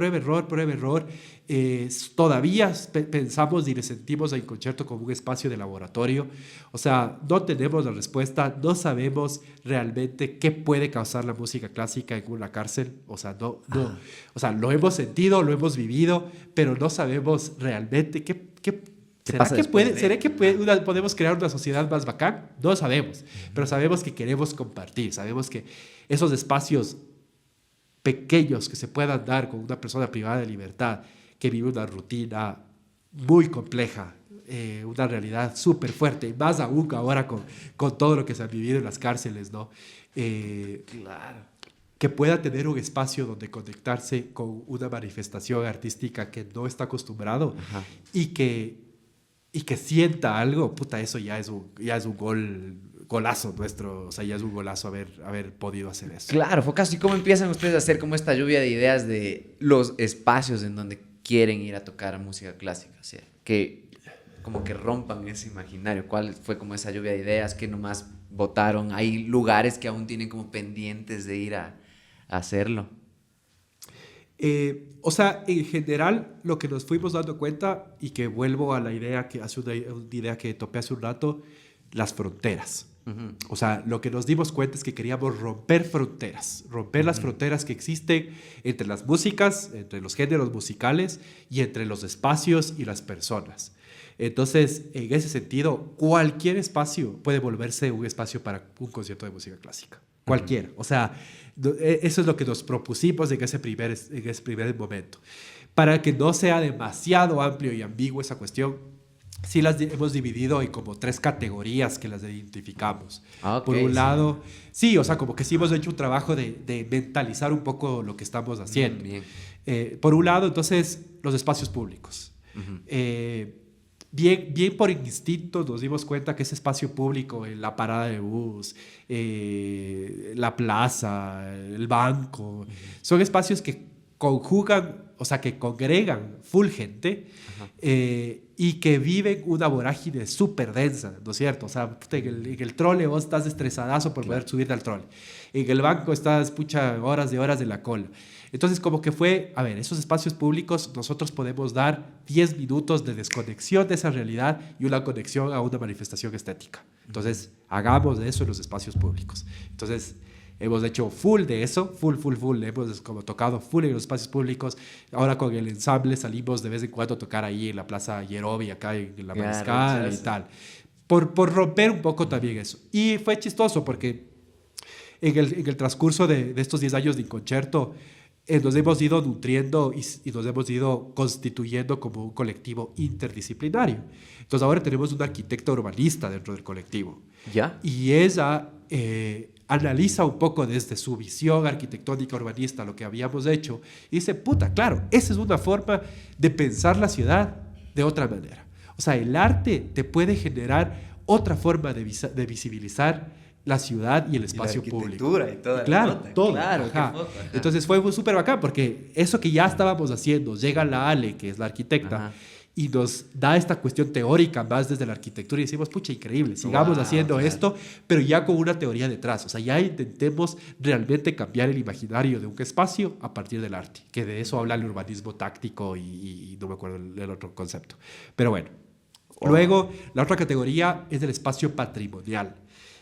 Speaker 2: Todavía pensamos y le sentimos al Concerto como un espacio de laboratorio. O sea, no tenemos la respuesta, no sabemos realmente qué puede causar la música clásica en una cárcel. O sea, o sea, lo hemos sentido, lo hemos vivido, pero no sabemos realmente ¿Será que podemos crear una sociedad más bacán? No sabemos, pero sabemos que queremos compartir, sabemos que esos espacios pequeños que se puedan dar con una persona privada de libertad que vive una rutina muy compleja, una realidad súper fuerte, y más aún ahora con todo lo que se ha vivido en las cárceles, ¿no? Claro. Que pueda tener un espacio donde conectarse con una manifestación artística que no está acostumbrado. Ajá. y que sienta algo, puta, eso ya es un golazo nuestro, o sea, ya es un golazo haber podido hacer eso.
Speaker 1: Claro, Focas, ¿y cómo empiezan ustedes a hacer como esta lluvia de ideas de los espacios en donde quieren ir a tocar música clásica? O sea, que como que rompan ese imaginario. ¿Cuál fue como esa lluvia de ideas que nomás votaron? ¿Hay lugares que aún tienen como pendientes de ir a hacerlo?
Speaker 2: O sea, en general, lo que nos fuimos dando cuenta, y que vuelvo a la idea una idea que topé hace un rato, las fronteras. Uh-huh. O sea, lo que nos dimos cuenta es que queríamos romper fronteras, las fronteras que existen entre las músicas, entre los géneros musicales y entre los espacios y las personas. Entonces, en ese sentido, cualquier espacio puede volverse un espacio para un concierto de música clásica. Cualquiera. O sea, eso es lo que nos propusimos en ese primer momento. Para que no sea demasiado amplio y ambiguo esa cuestión, sí las hemos dividido en como 3 categorías que las identificamos. Okay, por un lado, sí, o sea, como que sí hemos hecho un trabajo de mentalizar un poco lo que estamos haciendo. Bien. Por un lado, entonces, los espacios públicos. Uh-huh. Bien por instinto nos dimos cuenta que ese espacio público, la parada de bus, la plaza, el banco, son espacios que conjugan, o sea, que congregan full gente, y que viven una vorágine súper densa, ¿no es cierto? O sea, en el trole vos estás estresadazo por poder subirte al trole. En el banco estás, horas de la cola. Entonces, como que fue, a ver, esos espacios públicos nosotros podemos dar 10 minutos de desconexión de esa realidad y una conexión a una manifestación estética. Entonces, hagamos de eso en los espacios públicos. Entonces, hemos hecho full de eso, full. Hemos como tocado full en los espacios públicos. Ahora con el ensamble salimos de vez en cuando a tocar ahí en la Plaza Yerobi, acá en la Mariscal y tal. Por romper un poco también eso. Y fue chistoso porque en el transcurso de estos 10 años de Concerto, nos hemos ido nutriendo y nos hemos ido constituyendo como un colectivo interdisciplinario. Entonces ahora tenemos una arquitecta urbanista dentro del colectivo. ¿Ya? Y ella analiza un poco desde su visión arquitectónica urbanista lo que habíamos hecho y dice, puta, claro, esa es una forma de pensar la ciudad de otra manera. O sea, el arte te puede generar otra forma de visibilizar la ciudad y el espacio público.
Speaker 1: Y toda
Speaker 2: claro,
Speaker 1: la nota.
Speaker 2: todo.
Speaker 1: Claro,
Speaker 2: ajá. Entonces fue súper bacán porque eso que ya estábamos haciendo, llega la Ale, que es la arquitecta, y nos da esta cuestión teórica más desde la arquitectura y decimos, pucha, increíble, sigamos haciendo esto, pero ya con una teoría detrás. O sea, ya intentemos realmente cambiar el imaginario de un espacio a partir del arte, que de eso habla el urbanismo táctico y no me acuerdo el otro concepto. Pero bueno, luego la otra categoría es el espacio patrimonial.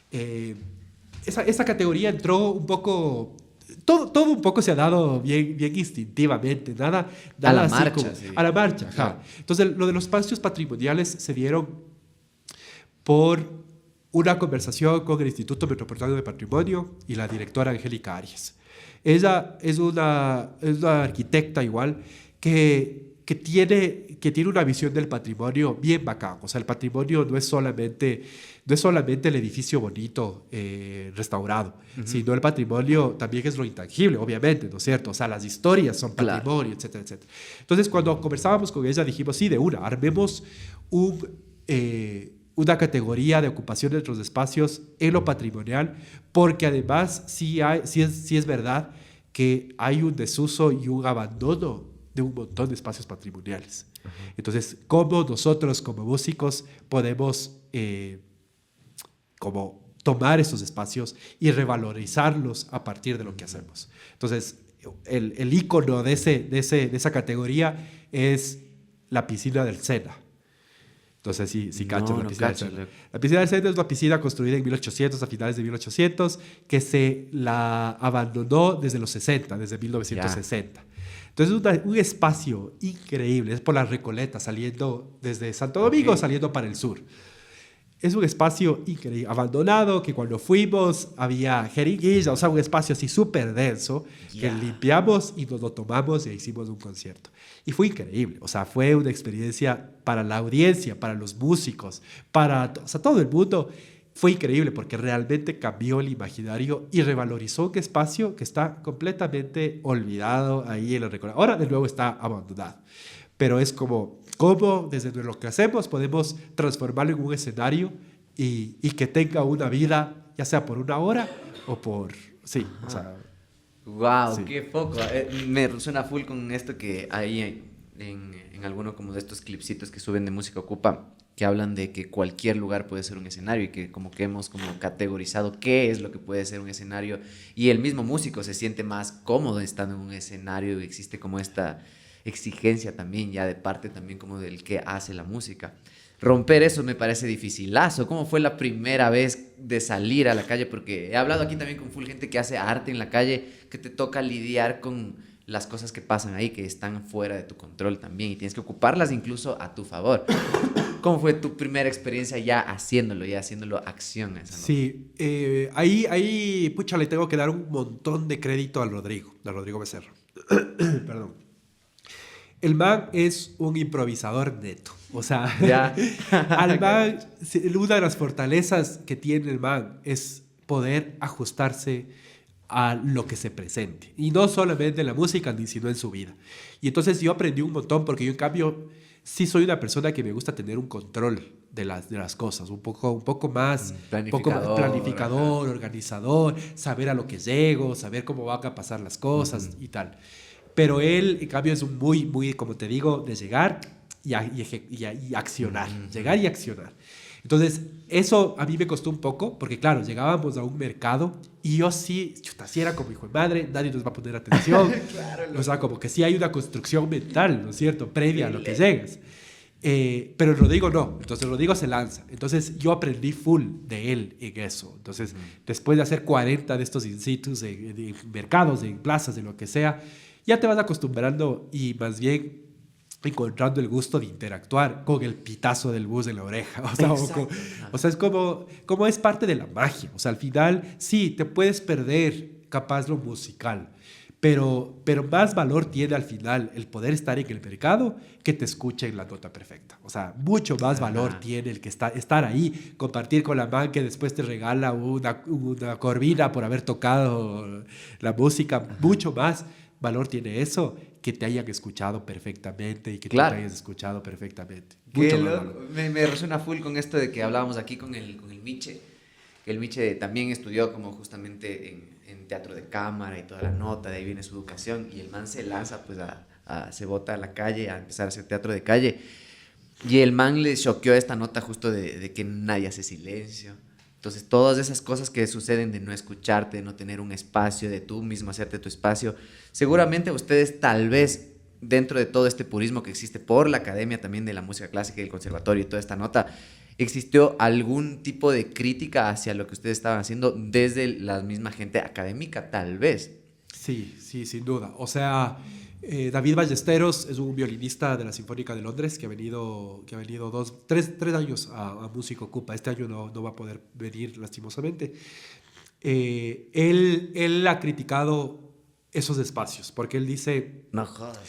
Speaker 2: Esa categoría entró un poco... Todo un poco se ha dado bien instintivamente, nada
Speaker 1: a la
Speaker 2: así
Speaker 1: marcha,
Speaker 2: como,
Speaker 1: sí.
Speaker 2: a la marcha.
Speaker 1: Claro.
Speaker 2: Entonces, lo de los espacios patrimoniales se dieron por una conversación con el Instituto Metropolitano de Patrimonio y la directora Angélica Arias. Ella es una arquitecta igual que tiene una visión del patrimonio bien bacán. O sea, el patrimonio no es solamente el edificio bonito restaurado, sino el patrimonio también es lo intangible, obviamente, ¿no es cierto? O sea, las historias son patrimonio, etcétera, etcétera. Entonces, cuando conversábamos con ella, dijimos, sí, de una, armemos una categoría de ocupación de nuestros espacios en lo patrimonial, porque además sí es verdad que hay un desuso y un abandono de un montón de espacios patrimoniales. Entonces, ¿cómo nosotros como músicos podemos como tomar esos espacios y revalorizarlos a partir de lo que hacemos? Entonces, el ícono de esa categoría es la piscina del Sena. Entonces, sí cachan la piscina del Sena. La piscina del Sena es una piscina construida en 1800, a finales de 1800, que se la abandonó desde los 60, desde 1960. Entonces, un espacio increíble, es por la Recoleta, saliendo desde Santo Domingo, saliendo para el sur. Es un espacio increíble, abandonado, que cuando fuimos había jeringuilla, o sea, un espacio así súper denso, que limpiamos y nos lo tomamos y hicimos un concierto. Y fue increíble, o sea, fue una experiencia para la audiencia, para los músicos, o sea, todo el mundo. Fue increíble porque realmente cambió el imaginario y revalorizó un espacio que está completamente olvidado ahí en el recuerdo. Ahora de nuevo está abandonado, pero es como desde lo que hacemos podemos transformarlo en un escenario y que tenga una vida, ya sea por una hora o por... Sí, o sea...
Speaker 1: ¡Wow!
Speaker 2: Sí.
Speaker 1: ¡Qué foco! Me suena full con esto que hay en alguno como de estos clipsitos que suben de Música Ocupa, que hablan de que cualquier lugar puede ser un escenario y que como que hemos como categorizado qué es lo que puede ser un escenario y el mismo músico se siente más cómodo estando en un escenario y existe como esta exigencia también ya de parte también como del que hace la música. Romper eso me parece dificilazo. ¿Cómo fue la primera vez de salir a la calle? Porque he hablado aquí también con full gente que hace arte en la calle, que te toca lidiar con las cosas que pasan ahí, que están fuera de tu control también y tienes que ocuparlas incluso a tu favor. ¿Cómo fue tu primera experiencia ya haciéndolo acción? Esa nota?
Speaker 2: Sí, ahí, pucha, le tengo que dar un montón de crédito al Rodrigo Becerra. Perdón. El man es un improvisador neto. O sea, al man, una de las fortalezas que tiene el man es poder ajustarse a lo que se presente. Y no solamente en la música, sino en su vida. Y entonces yo aprendí un montón porque yo en cambio sí soy una persona que me gusta tener un control de las cosas, un poco más planificador, organizador, saber a lo que llego, saber cómo van a pasar las cosas y tal. Pero él, en cambio, es un muy, como te digo, de llegar y accionar. Llegar y accionar. Entonces, eso a mí me costó un poco, porque claro, llegábamos a un mercado y yo sí era como hijo de madre, nadie nos va a poner atención. Claro, o sea, como que sí hay una construcción mental, ¿no es cierto?, previa a lo que llegas. Pero el Rodrigo no, entonces el Rodrigo se lanza. Entonces yo aprendí full de él en eso. Entonces, después de hacer 40 de estos in situs de mercados, de plazas, de lo que sea, ya te vas acostumbrando y más bien encontrando el gusto de interactuar con el pitazo del bus en la oreja. O sea, es como es parte de la magia. O sea, al final, sí, te puedes perder capaz lo musical, pero más valor tiene al final el poder estar en el mercado que te escuchen la nota perfecta. O sea, mucho más valor tiene el que estar ahí, compartir con la man que después te regala una corvina por haber tocado la música. Mucho más valor tiene eso que te hayan escuchado perfectamente y que tú te hayas escuchado perfectamente. Mucho más valor.
Speaker 1: Me resuena full con esto de que hablábamos aquí con el Miche, que el Miche también estudió como justamente en teatro de cámara y toda la nota, de ahí viene su educación, y el man se lanza pues se bota a la calle a empezar a hacer teatro de calle. Y el man le choqueó esta nota justo de que nadie hace silencio. Entonces, todas esas cosas que suceden de no escucharte, de no tener un espacio, de tú mismo hacerte tu espacio, seguramente ustedes tal vez, dentro de todo este purismo que existe por la academia también de la música clásica y el conservatorio y toda esta nota, ¿existió algún tipo de crítica hacia lo que ustedes estaban haciendo desde la misma gente académica, tal vez?
Speaker 2: Sí, sí, sin duda. O sea, David Ballesteros es un violinista de la Sinfónica de Londres que ha venido tres años a Música Ocupa. Este año no va a poder venir lastimosamente. Él ha criticado esos espacios porque él dice,
Speaker 1: No jodas.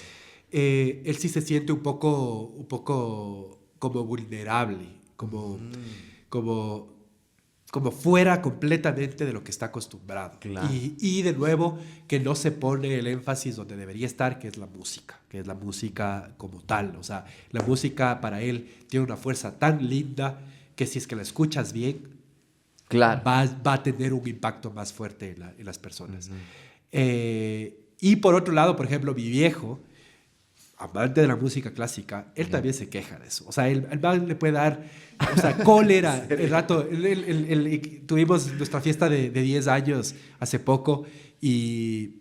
Speaker 2: él sí se siente un poco como vulnerable, como fuera completamente de lo que está acostumbrado.
Speaker 1: Claro.
Speaker 2: Y de nuevo, que no se pone el énfasis donde debería estar, que es la música como tal. O sea, la música para él tiene una fuerza tan linda que si es que la escuchas bien,
Speaker 1: Claro.
Speaker 2: va a tener un impacto más fuerte en las personas. Y por otro lado, por ejemplo, mi viejo, amante de la música clásica, él también se queja de eso. O sea, el man le puede dar, o sea, cólera. El rato, tuvimos nuestra fiesta de 10 años hace poco y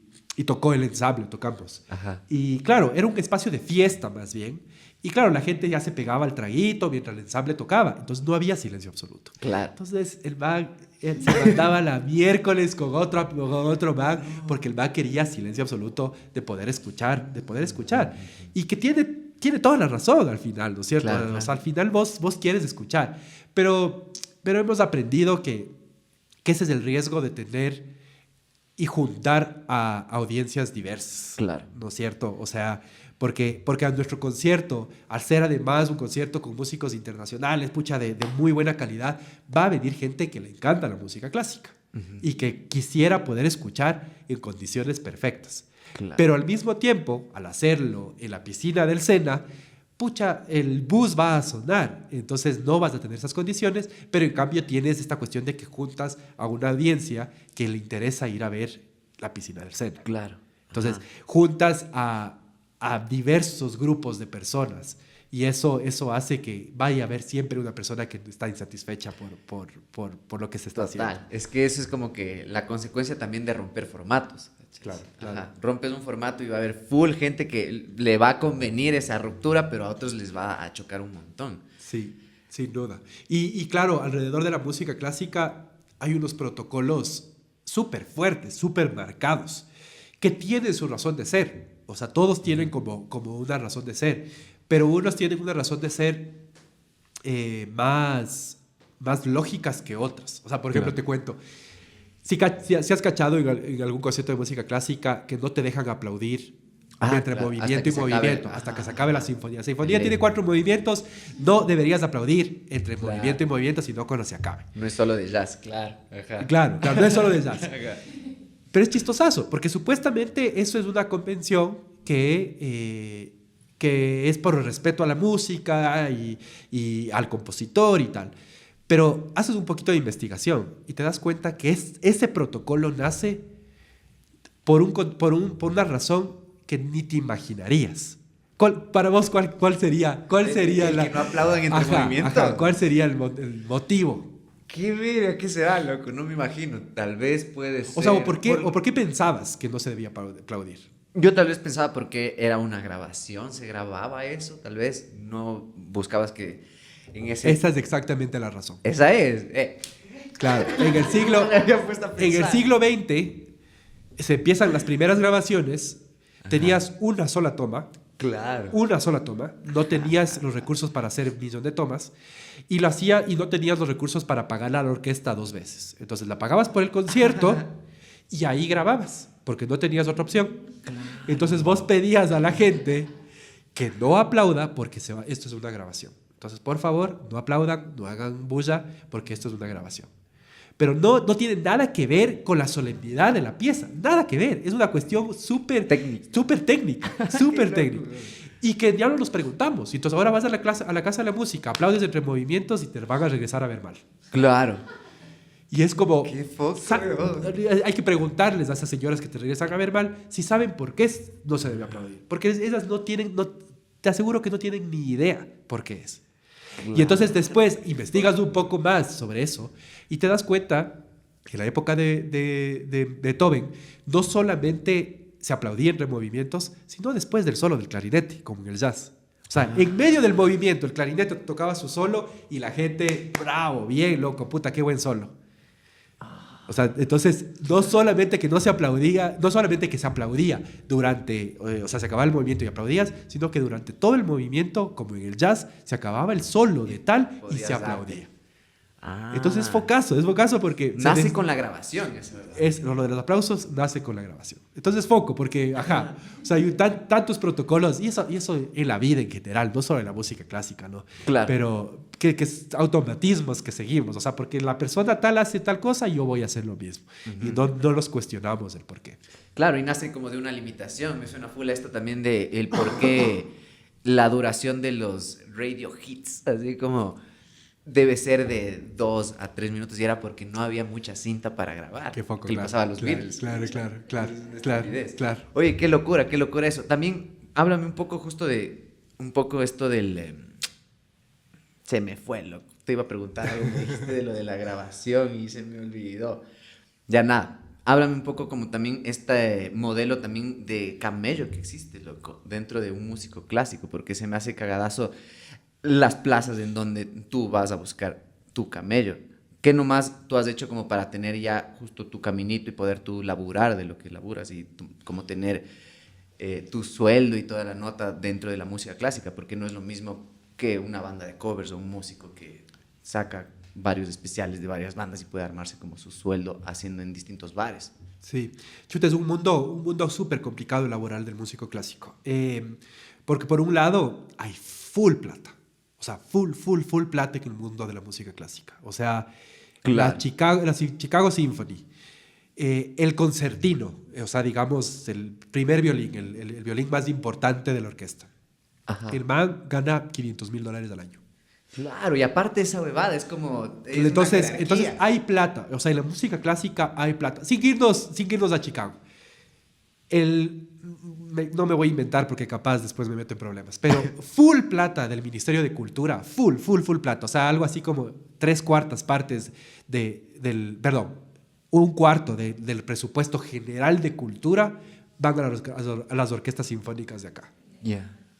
Speaker 2: tocó el ensamble, tocamos.
Speaker 1: Ajá.
Speaker 2: Y claro, era un espacio de fiesta más bien. Y claro, la gente ya se pegaba al traguito mientras el ensamble tocaba. Entonces no había silencio absoluto.
Speaker 1: Claro.
Speaker 2: Entonces el man se mandaba la miércoles con otro man porque el man quería silencio absoluto de poder escuchar. Y que tiene toda la razón al final, ¿no es cierto?
Speaker 1: Claro, claro.
Speaker 2: O sea, al final vos quieres escuchar. Pero hemos aprendido que ese es el riesgo de tener y juntar a audiencias diversas.
Speaker 1: Claro.
Speaker 2: ¿No es cierto? O sea, porque a nuestro concierto, al ser además un concierto con músicos internacionales, pucha, de muy buena calidad, va a venir gente que le encanta la música clásica y que quisiera poder escuchar en condiciones perfectas.
Speaker 1: Claro.
Speaker 2: Pero al mismo tiempo, al hacerlo en la piscina del Sena, pucha, el bus va a sonar, entonces no vas a tener esas condiciones, pero en cambio tienes esta cuestión de que juntas a una audiencia que le interesa ir a ver la piscina del Sena.
Speaker 1: Claro.
Speaker 2: Entonces, juntas a diversos grupos de personas y eso hace que vaya a haber siempre una persona que está insatisfecha por lo que se está haciendo.
Speaker 1: Total. Es que eso es como que la consecuencia también de romper formatos.
Speaker 2: Claro, claro.
Speaker 1: Ajá. Rompes un formato y va a haber full gente que le va a convenir esa ruptura, pero a otros les va a chocar un montón.
Speaker 2: Sí, sin duda. Y claro, alrededor de la música clásica hay unos protocolos súper fuertes, súper marcados, que tienen su razón de ser. O sea, todos tienen como una razón de ser, pero unos tienen una razón de ser más lógicas que otras. O sea, por ejemplo, te cuento, si has cachado en algún concierto de música clásica que no te dejan aplaudir entre
Speaker 1: claro,
Speaker 2: movimiento y movimiento, hasta que se acabe la sinfonía. La sinfonía tiene 4 movimientos, no deberías aplaudir entre movimiento y movimiento, sino cuando se acabe.
Speaker 1: No es solo de jazz, claro. Ajá.
Speaker 2: Claro, no es solo de jazz. Pero es chistosazo, porque supuestamente eso es una convención que es por el respeto a la música y al compositor y tal. Pero haces un poquito de investigación y te das cuenta que ese protocolo nace por una razón que ni te imaginarías. Para vos, ¿cuál sería
Speaker 1: El que no aplaudan entre movimientos.
Speaker 2: ¿Cuál sería el motivo?
Speaker 1: ¿Qué verga? ¿Qué será, loco? No me imagino. Tal vez puede ser...
Speaker 2: O sea, ¿por qué pensabas que no se debía aplaudir?
Speaker 1: Yo tal vez pensaba porque era una grabación, se grababa eso, tal vez no buscabas que en ese...
Speaker 2: Esa es exactamente la razón.
Speaker 1: Esa es.
Speaker 2: Claro, en el siglo XX se empiezan las primeras grabaciones, tenías una sola toma.
Speaker 1: Claro.
Speaker 2: Una sola toma, no tenías los recursos para hacer un millón de tomas y lo hacía y no tenías los recursos para pagar a la orquesta 2 veces. Entonces la pagabas por el concierto y ahí grababas, porque no tenías otra opción. Entonces vos pedías a la gente que no aplauda porque esto es una grabación. Entonces, por favor, no aplaudan, no hagan bulla porque esto es una grabación. Pero no tiene nada que ver con la solemnidad de la pieza. Nada que ver. Es una cuestión súper técnica. Y que ya no nos preguntamos. Entonces ahora vas a la casa de la música, aplaudes entre movimientos y te van a regresar a ver mal.
Speaker 1: Claro.
Speaker 2: Y es como...
Speaker 1: Qué foco,
Speaker 2: hay que preguntarles a esas señoras que te regresan a ver mal si saben por qué no se debe aplaudir. Porque ellas te te aseguro que no tienen ni idea por qué es. Y entonces después investigas un poco más sobre eso y te das cuenta que en la época de Beethoven no solamente se aplaudía entre movimientos, sino después del solo del clarinete, como en el jazz. O sea, en medio del movimiento el clarinete tocaba su solo y la gente, bravo, bien, loco, puta, qué buen solo. O sea, entonces, no solamente que se aplaudía durante, o sea, se acababa el movimiento y aplaudías, sino que durante todo el movimiento, como en el jazz, se acababa el solo de tal y se aplaudía. Entonces es focazo porque...
Speaker 1: Nace con la grabación.
Speaker 2: Lo de los aplausos nace con la grabación. Entonces foco, porque, o sea, hay tantos protocolos, y eso en la vida en general, no solo en la música clásica, ¿no?
Speaker 1: Claro.
Speaker 2: Pero que es automatismos que seguimos, o sea, porque la persona tal hace tal cosa, yo voy a hacer lo mismo. Y no los cuestionamos el por qué.
Speaker 1: Claro, y nace como de una limitación. Me suena full esto también de el por qué la duración de los radio hits, así como... debe ser de 2 a 3 minutos y era porque no había mucha cinta para grabar.
Speaker 2: Qué foco,
Speaker 1: que le pasaba a los Beatles.
Speaker 2: Claro.
Speaker 1: Oye, qué locura eso. También háblame un poco justo de esto del... se me fue, loco. Te iba a preguntar algo, me dijiste de lo de la grabación y se me olvidó. Ya nada. Háblame un poco como también este modelo también de camello que existe, loco, dentro de un músico clásico, porque se me hace cagadazo las plazas en donde tú vas a buscar tu camello. ¿Qué nomás tú has hecho como para tener ya justo tu caminito y poder tú laburar de lo que laburas y como tener tu sueldo y toda la nota dentro de la música clásica? Porque no es lo mismo que una banda de covers o un músico que saca varios especiales de varias bandas y puede armarse como su sueldo haciendo en distintos bares.
Speaker 2: Sí, chuta, es un mundo súper complicado el laboral del músico clásico. Porque por un lado hay full plata. O sea, full plata en el mundo de la música clásica. O sea,
Speaker 1: claro.
Speaker 2: la Chicago Symphony, el concertino, o sea, digamos, el primer violín, el violín más importante de la orquesta. Ajá. El man gana $500,000 al año.
Speaker 1: Claro, y aparte esa huevada es como...
Speaker 2: entonces hay plata. O sea, en la música clásica hay plata. Sin irnos a Chicago. No me voy a inventar porque capaz después me meto en problemas, pero full plata del Ministerio de Cultura, full plata, o sea, algo así como 3/4 partes un cuarto del presupuesto general de cultura van a las orquestas sinfónicas de acá.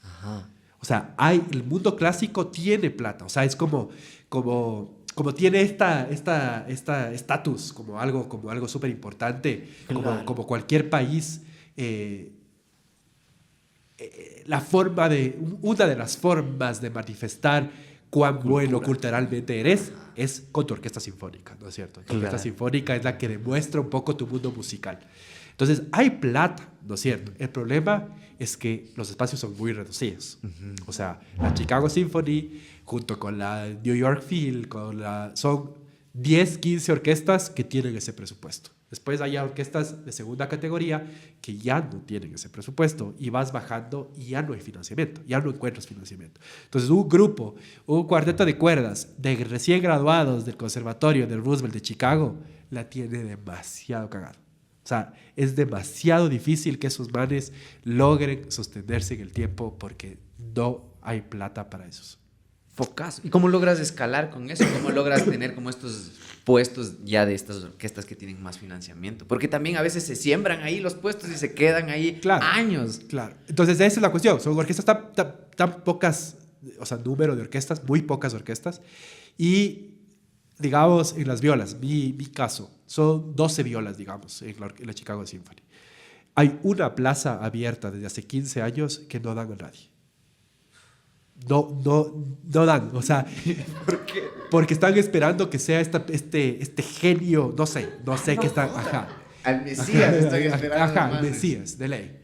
Speaker 1: Ajá.
Speaker 2: O sea, el mundo clásico tiene plata, o sea, es como tiene esta estatus como algo súper importante, claro. como cualquier país. Una de las formas de manifestar cuán bueno culturalmente eres es con tu orquesta sinfónica, ¿no es cierto? Tu orquesta sinfónica es la que demuestra un poco tu mundo musical. Entonces, hay plata, ¿no es cierto? El problema es que los espacios son muy reducidos. O sea, la Chicago Symphony, junto con la New York Phil, son 10, 15 orquestas que tienen ese presupuesto. Después hay orquestas de segunda categoría que ya no tienen ese presupuesto y vas bajando y ya no hay financiamiento, ya no encuentras financiamiento. Entonces un cuarteto de cuerdas de recién graduados del Conservatorio del Roosevelt de Chicago la tiene demasiado cagada. O sea, es demasiado difícil que esos manes logren sostenerse en el tiempo porque no hay plata para esos.
Speaker 1: Focazo. ¿Y cómo logras escalar con eso? ¿Cómo logras tener como estos puestos ya de estas orquestas que tienen más financiamiento? Porque también a veces se siembran ahí los puestos y se quedan ahí años.
Speaker 2: Claro. Entonces esa es la cuestión. Son orquestas tan pocas, o sea, número de orquestas, muy pocas orquestas. Y, digamos, en las violas, mi caso, son 12 violas, digamos, en la Chicago Symphony. Hay una plaza abierta desde hace 15 años que no dan a nadie. No dan, o sea,
Speaker 1: ¿por qué?
Speaker 2: Porque están esperando que sea este genio, no sé qué están,
Speaker 1: al Mesías estoy esperando.
Speaker 2: Mesías, de ley.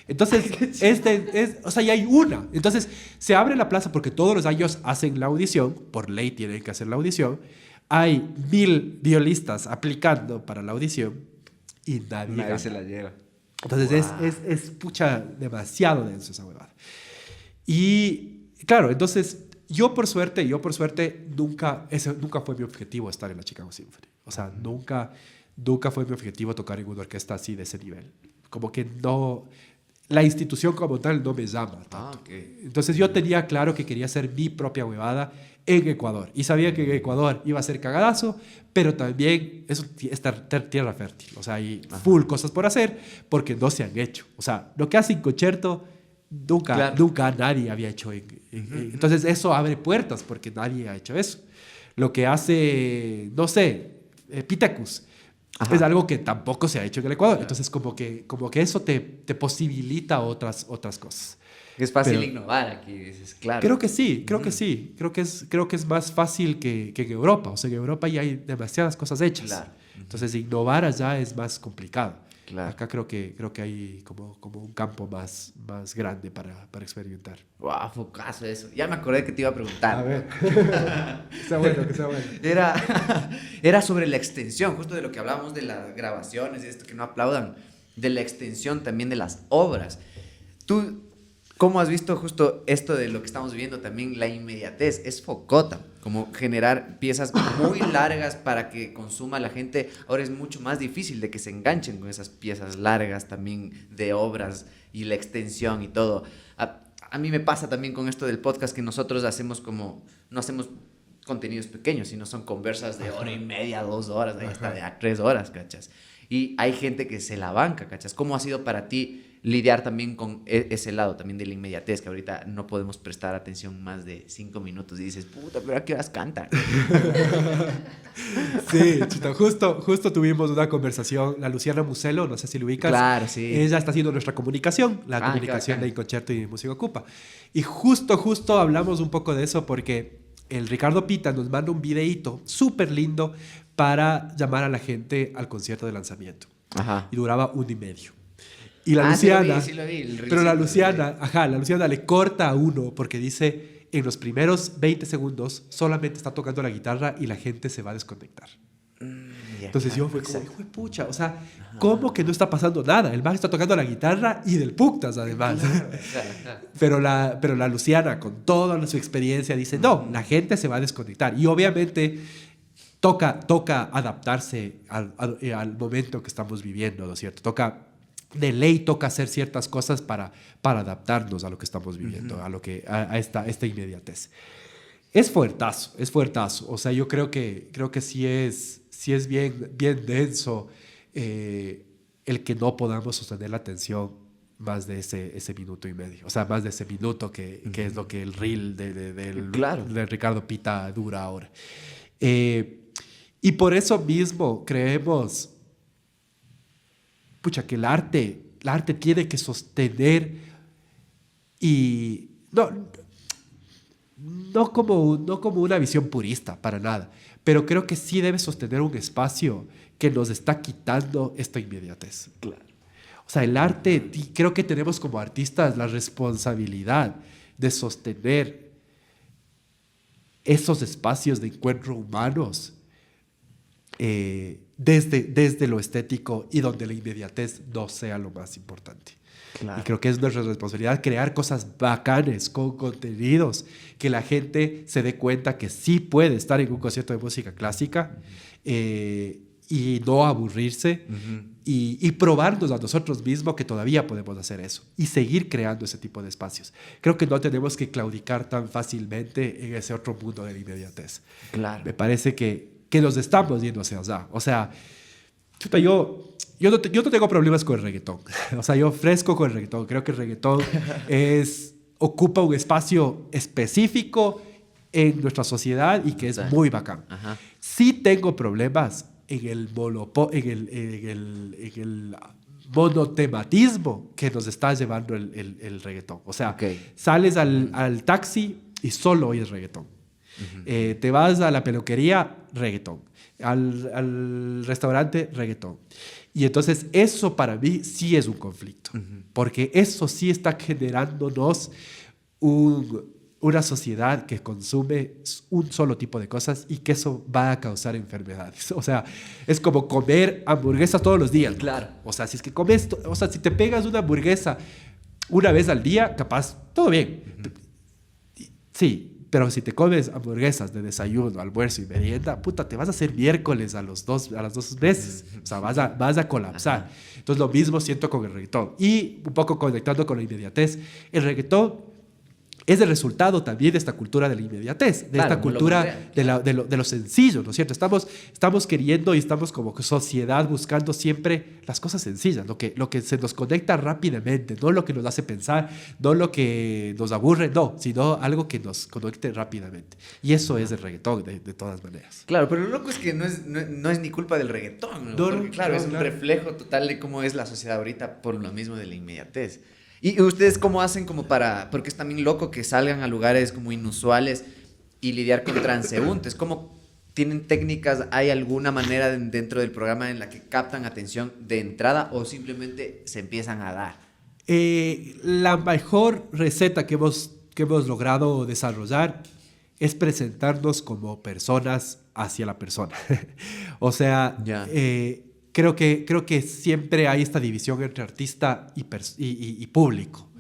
Speaker 2: Entonces, o sea, ya hay una. Entonces, se abre la plaza porque todos los años hacen la audición, por ley tienen que hacer la audición, hay 1,000 violistas aplicando para la audición y nadie
Speaker 1: se la lleva.
Speaker 2: Entonces, es pucha demasiado denso esa huevada. Y claro, entonces yo por suerte ese nunca fue mi objetivo estar en la Chicago Symphony. O sea, nunca fue mi objetivo tocar en una orquesta así de ese nivel. Como que no, la institución como tal no me llama tanto.
Speaker 1: Ah, okay.
Speaker 2: Entonces yo tenía claro que quería hacer mi propia huevada en Ecuador. Y sabía que en Ecuador iba a ser cagadazo, pero también es tierra fértil. O sea, hay full cosas por hacer porque no se han hecho. O sea, lo que hace Incocherto nunca nadie había hecho. Entonces eso abre puertas porque nadie ha hecho eso. Lo que hace, no sé, Pitecus, es algo que tampoco se ha hecho en el Ecuador. Entonces como que eso te posibilita otras cosas.
Speaker 1: Es fácil innovar aquí, dices, claro.
Speaker 2: Creo que sí. Creo que es más fácil que en Europa. O sea, en Europa ya hay demasiadas cosas hechas. Claro. Entonces innovar allá es más complicado. Claro. Acá creo que hay como un campo más grande para experimentar.
Speaker 1: ¡Wow! Focazo eso. Ya me acordé que te iba a preguntar.
Speaker 2: A ver. Que sea bueno.
Speaker 1: Era sobre la extensión, justo de lo que hablábamos de las grabaciones y esto que no aplaudan, de la extensión también de las obras. Tú, ¿cómo has visto justo esto de lo que estamos viviendo también? La inmediatez es focota, como generar piezas muy largas para que consuma la gente. Ahora es mucho más difícil de que se enganchen con esas piezas largas también de obras y la extensión y todo. A mí me pasa también con esto del podcast que nosotros no hacemos contenidos pequeños, sino son conversas de hora y media, 2 horas, ahí hasta de 3 horas, ¿cachas? Y hay gente que se la banca, ¿cachas? ¿Cómo ha sido para ti lidiar también con ese lado también de la inmediatez, que ahorita no podemos prestar atención más de 5 minutos y dices, puta, pero ¿a qué horas cantan?
Speaker 2: Sí, chuta, justo tuvimos una conversación, la Luciana Muselo, no sé si lo ubicas.
Speaker 1: Claro, sí.
Speaker 2: Ella está haciendo nuestra comunicación, comunicación de Incocherto y Música Ocupa. Y justo hablamos un poco de eso porque el Ricardo Pita nos manda un videíto súper lindo para llamar a la gente al concierto de lanzamiento.
Speaker 1: Ajá.
Speaker 2: Y duraba 1 y medio. Y la Luciana,
Speaker 1: sí lo vi,
Speaker 2: pero la Luciana le corta a uno porque dice, en los primeros 20 segundos solamente está tocando la guitarra y la gente se va a desconectar. Entonces yo fue como, hijo de pucha, o sea, ¿cómo que no está pasando nada? El man está tocando la guitarra y del putas además. Claro. Pero la Luciana, con toda su experiencia, dice, no, la gente se va a desconectar. Y obviamente toca adaptarse al momento que estamos viviendo, ¿no es cierto? De ley toca hacer ciertas cosas para adaptarnos a lo que estamos viviendo, a esta inmediatez. Es fuertazo. O sea, yo creo que sí es bien denso el que no podamos sostener la atención más de ese minuto y medio. O sea, más de ese minuto que es lo que el reel de Ricardo Pita dura ahora. Y por eso mismo creemos que el arte tiene que sostener y no como una visión purista, para nada, pero creo que sí debe sostener un espacio que nos está quitando esta inmediatez. Claro. O sea, el arte, creo que tenemos como artistas la responsabilidad de sostener esos espacios de encuentro humanos desde lo estético y donde la inmediatez no sea lo más importante. Claro. Y creo que es nuestra responsabilidad crear cosas bacanes con contenidos, que la gente se dé cuenta que sí puede estar en un concierto de música clásica y no aburrirse y probarnos a nosotros mismos que todavía podemos hacer eso y seguir creando ese tipo de espacios. Creo que no tenemos que claudicar tan fácilmente en ese otro mundo de la inmediatez. Claro. Me parece que nos estamos yendo hacia allá. O sea, yo no tengo problemas con el reggaetón. O sea, yo fresco con el reggaetón. Creo que el reggaetón ocupa un espacio específico en nuestra sociedad y que es muy bacán. Ajá. Sí tengo problemas en el monotematismo que nos está llevando el reggaetón. O sea, sales al taxi y solo oyes reggaetón. Te vas a la peluquería, reggaetón. Al restaurante, reggaetón. Y entonces eso para mí sí es un conflicto, porque eso sí está generándonos una sociedad que consume un solo tipo de cosas y que eso va a causar enfermedades. O sea, es como comer hamburguesas todos los días. Claro. O sea, si es que comes, o sea, si te pegas una hamburguesa una vez al día, capaz, todo bien. Sí, Pero si te comes hamburguesas de desayuno, almuerzo y merienda, puta, te vas a hacer miércoles a las 2 veces. O sea, vas a colapsar.
Speaker 1: Ajá.
Speaker 2: Entonces, lo mismo siento con el reggaetón. Y un poco conectando con la inmediatez, el reggaetón es el resultado también de esta cultura de la inmediatez, de
Speaker 1: Claro,
Speaker 2: esta
Speaker 1: como lo
Speaker 2: cultura
Speaker 1: bombea,
Speaker 2: de lo sencillo, ¿no es cierto? Estamos queriendo y estamos como sociedad buscando siempre las cosas sencillas, lo que se nos conecta rápidamente, no lo que nos hace pensar, no lo que nos aburre, no, sino algo que nos conecte rápidamente. Y eso es el reggaetón, de todas maneras.
Speaker 1: Claro, pero lo loco es que no es ni culpa del reggaetón, ¿no?
Speaker 2: No,
Speaker 1: Porque
Speaker 2: no,
Speaker 1: claro,
Speaker 2: no,
Speaker 1: es un
Speaker 2: claro.
Speaker 1: reflejo total de cómo es la sociedad ahorita por lo mismo de la inmediatez. ¿Y ustedes cómo hacen como para, porque es también loco que salgan a lugares como inusuales y lidiar con transeúntes? ¿Cómo tienen técnicas, hay alguna manera dentro del programa en la que captan atención de entrada o simplemente se empiezan a dar?
Speaker 2: La mejor receta que hemos logrado desarrollar es presentarnos como personas hacia la persona. O sea,
Speaker 1: Ya.
Speaker 2: creo que siempre hay esta división entre artista y público.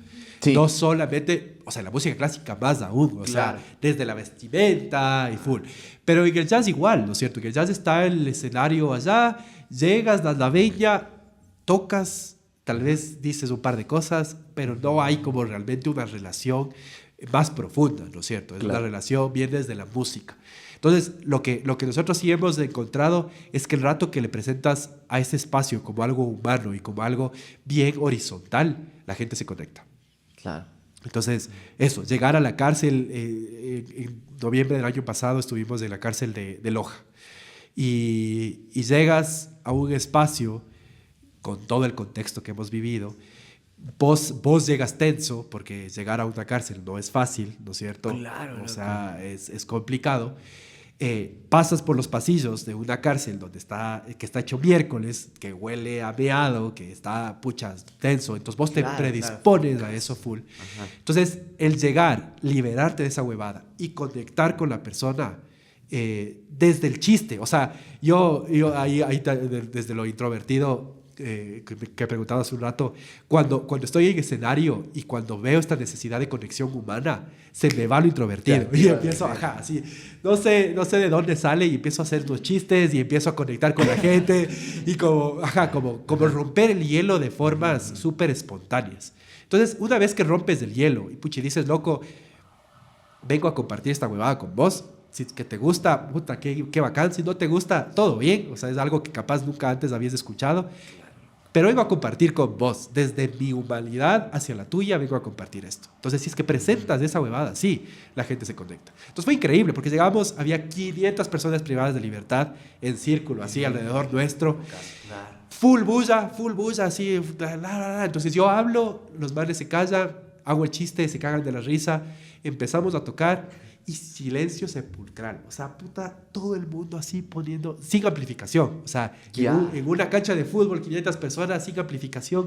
Speaker 1: Sí.
Speaker 2: No solamente, o sea, en la música clásica más aún, o
Speaker 1: Claro.
Speaker 2: sea, desde la vestimenta y full. Pero en el jazz igual, ¿no es cierto? Que el jazz está en el escenario allá, llegas, das la veña, tocas, tal vez dices un par de cosas, pero no hay como realmente una relación más profunda, ¿no es cierto? Es
Speaker 1: Claro.
Speaker 2: una relación bien desde la música. Entonces, lo que nosotros sí hemos encontrado es que el rato que le presentas a ese espacio como algo humano y como algo bien horizontal, la gente se conecta.
Speaker 1: Claro.
Speaker 2: Entonces, eso, llegar a la cárcel, en noviembre del año pasado estuvimos en la cárcel de Loja y llegas a un espacio con todo el contexto que hemos vivido, vos llegas tenso porque llegar a una cárcel no es fácil, ¿no es cierto?
Speaker 1: Claro,
Speaker 2: O
Speaker 1: loco.
Speaker 2: sea, es complicado. Pasas por los pasillos de una cárcel que está hecho miércoles, que huele a meado, que está, pucha, tenso. Entonces vos te
Speaker 1: Claro,
Speaker 2: predispones a eso full.
Speaker 1: Ajá.
Speaker 2: Entonces, el llegar, liberarte de esa huevada y conectar con la persona desde el chiste. O sea, yo desde lo introvertido que preguntaba hace un rato, cuando estoy en escenario y cuando veo esta necesidad de conexión humana, se me va lo introvertido. Y empiezo, ajá, así, no sé de dónde sale y empiezo a hacer los chistes y empiezo a conectar con la gente y como romper el hielo de formas súper espontáneas. Entonces, una vez que rompes el hielo y puchi, dices, loco, vengo a compartir esta huevada con vos. Si que te gusta, puta, qué bacán. Si no te gusta, todo bien. O sea, es algo que capaz nunca antes habías escuchado. Pero vengo a compartir con vos. Desde mi humanidad hacia la tuya, vengo a compartir esto. Entonces, si es que presentas esa huevada, sí, la gente se conecta. Entonces, fue increíble, porque llegamos, había 500 personas privadas de libertad en círculo, así, alrededor nuestro. Full bulla, así. Entonces, yo hablo, los manes se callan, hago el chiste, se cagan de la risa, empezamos a tocar y silencio sepulcral. O sea, puta, todo el mundo así poniendo, sin amplificación. O sea, en una cancha de fútbol, 500 personas sin amplificación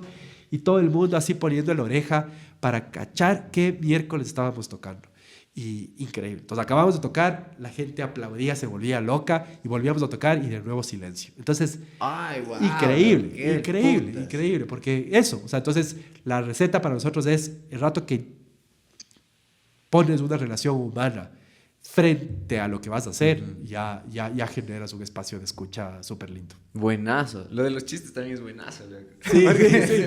Speaker 2: y todo el mundo así poniendo la oreja para cachar qué miércoles estábamos tocando. Y increíble. Entonces acabamos de tocar, la gente aplaudía, se volvía loca y volvíamos a tocar y de nuevo silencio. Entonces,
Speaker 1: Ay, wow,
Speaker 2: increíble, porque eso, o sea, entonces la receta para nosotros es el rato que pones una relación humana frente a lo que vas a hacer, ya generas un espacio de escucha súper lindo.
Speaker 1: Buenazo. Lo de los chistes también es buenazo. Loco.
Speaker 2: Sí,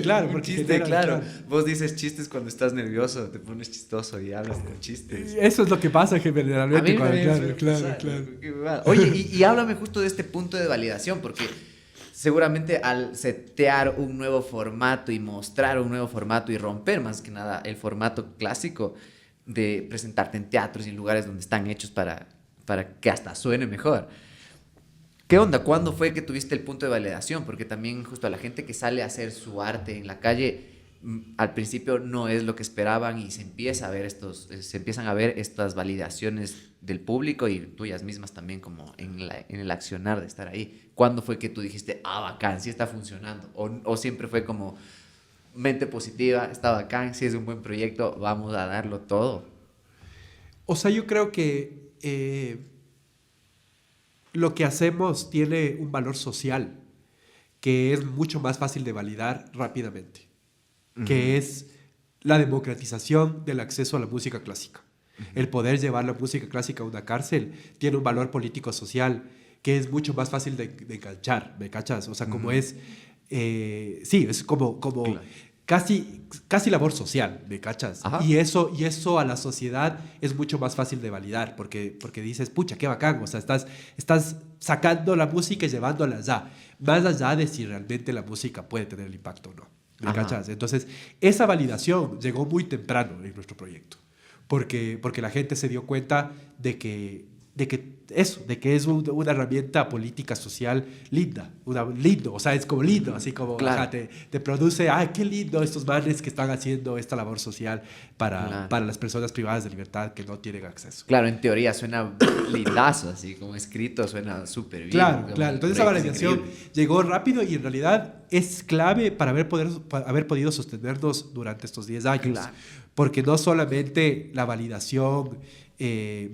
Speaker 2: claro.
Speaker 1: Un
Speaker 2: Porque
Speaker 1: chiste, claro. Vos dices chistes cuando estás nervioso, te pones chistoso y hablas con chistes.
Speaker 2: Eso es lo que pasa generalmente.
Speaker 1: A mí me
Speaker 2: Claro.
Speaker 1: Qué huevada. Oye, y háblame justo de este punto de validación, porque seguramente al setear un nuevo formato y mostrar un nuevo formato y romper más que nada el formato clásico de presentarte en teatros y en lugares donde están hechos para que hasta suene mejor. ¿Qué onda? ¿Cuándo fue que tuviste el punto de validación? Porque también justo a la gente que sale a hacer su arte en la calle, al principio no es lo que esperaban y se empiezan a ver estas validaciones del público y tuyas mismas también como en el accionar de estar ahí. ¿Cuándo fue que tú dijiste, bacán, sí está funcionando? ¿O siempre fue como mente positiva, está bacán, sí es un buen proyecto, vamos a darlo todo?
Speaker 2: O sea, yo creo que lo que hacemos tiene un valor social que es mucho más fácil de validar rápidamente, que es la democratización del acceso a la música clásica. El poder llevar la música clásica a una cárcel tiene un valor político-social que es mucho más fácil de enganchar, ¿me cachas? O sea, como es... sí, es como claro. casi labor social, ¿me cachas? Y eso a la sociedad es mucho más fácil de validar, porque dices, pucha, qué bacán, o sea, estás sacando la música y llevándola allá, más allá de si realmente la música puede tener el impacto o no, ¿me cachas? Entonces, esa validación llegó muy temprano en nuestro proyecto, porque la gente se dio cuenta de que es una herramienta política social linda, lindo, o sea, es como lindo, así como claro. te produce, ay, qué lindo estos manes que están haciendo esta labor social para las personas privadas de libertad que no tienen acceso.
Speaker 1: Claro, en teoría suena lindazo, así como escrito suena súper bien.
Speaker 2: Claro, entonces esa validación llegó rápido y en realidad es clave para haber podido sostenernos durante estos 10 años, claro. Porque no solamente la validación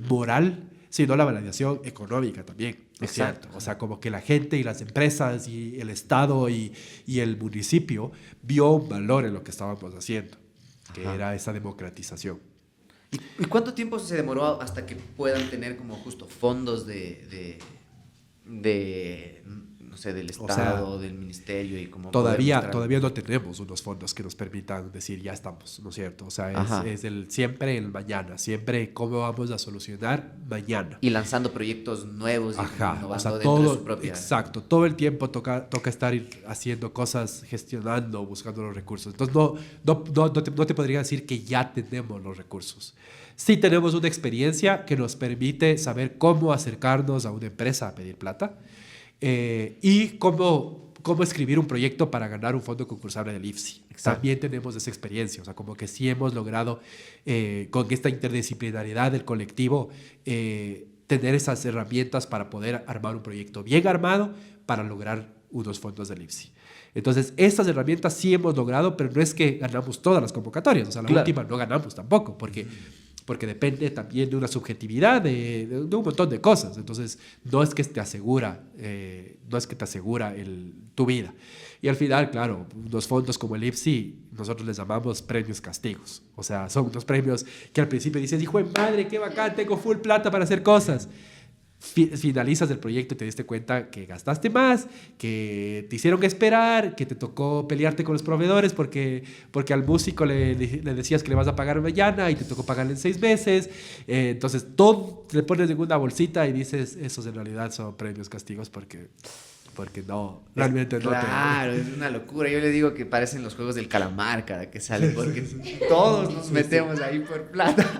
Speaker 2: moral, sino la validación económica también. Exacto. O sea, como que la gente y las empresas y el Estado y el municipio vio un valor en lo que estábamos haciendo, que era esa democratización.
Speaker 1: ¿Y cuánto tiempo se demoró hasta que puedan tener como justo fondos de no sé, del Estado, o sea, del Ministerio y como
Speaker 2: todavía no tenemos unos fondos que nos permitan decir ya estamos, ¿no es cierto? O sea, es siempre el mañana, siempre cómo vamos a solucionar mañana.
Speaker 1: Y lanzando proyectos nuevos y innovando,
Speaker 2: o sea,
Speaker 1: dentro de su propia...
Speaker 2: Exacto, todo el tiempo toca estar haciendo cosas, gestionando, buscando los recursos. Entonces no te podría decir que ya tenemos los recursos. Sí tenemos una experiencia que nos permite saber cómo acercarnos a una empresa a pedir plata. Y cómo escribir un proyecto para ganar un fondo concursable del IFSI. Exacto. También tenemos esa experiencia, o sea, como que sí hemos logrado con esta interdisciplinariedad del colectivo tener esas herramientas para poder armar un proyecto bien armado para lograr unos fondos del IFSI. Entonces, estas herramientas sí hemos logrado, pero no es que ganamos todas las convocatorias, o sea, la última no ganamos tampoco, porque depende también de una subjetividad, de un montón de cosas. Entonces, no es que te asegura tu vida. Y al final, claro, los fondos como el IFSI, nosotros les llamamos premios castigos. O sea, son unos premios que al principio dices, hijo de madre, qué bacán, tengo full plata para hacer cosas. Finalizas el proyecto y te diste cuenta que gastaste más, que te hicieron esperar, que te tocó pelearte con los proveedores porque al músico le decías que le vas a pagar mañana y te tocó pagarle en 6 meses. Entonces todo te pones en una bolsita y dices, esos en realidad son premios castigos porque no, realmente no te...
Speaker 1: Claro, es una locura. Yo le digo que parecen los juegos del calamar cada que sale, porque todos nos metemos ahí por plata.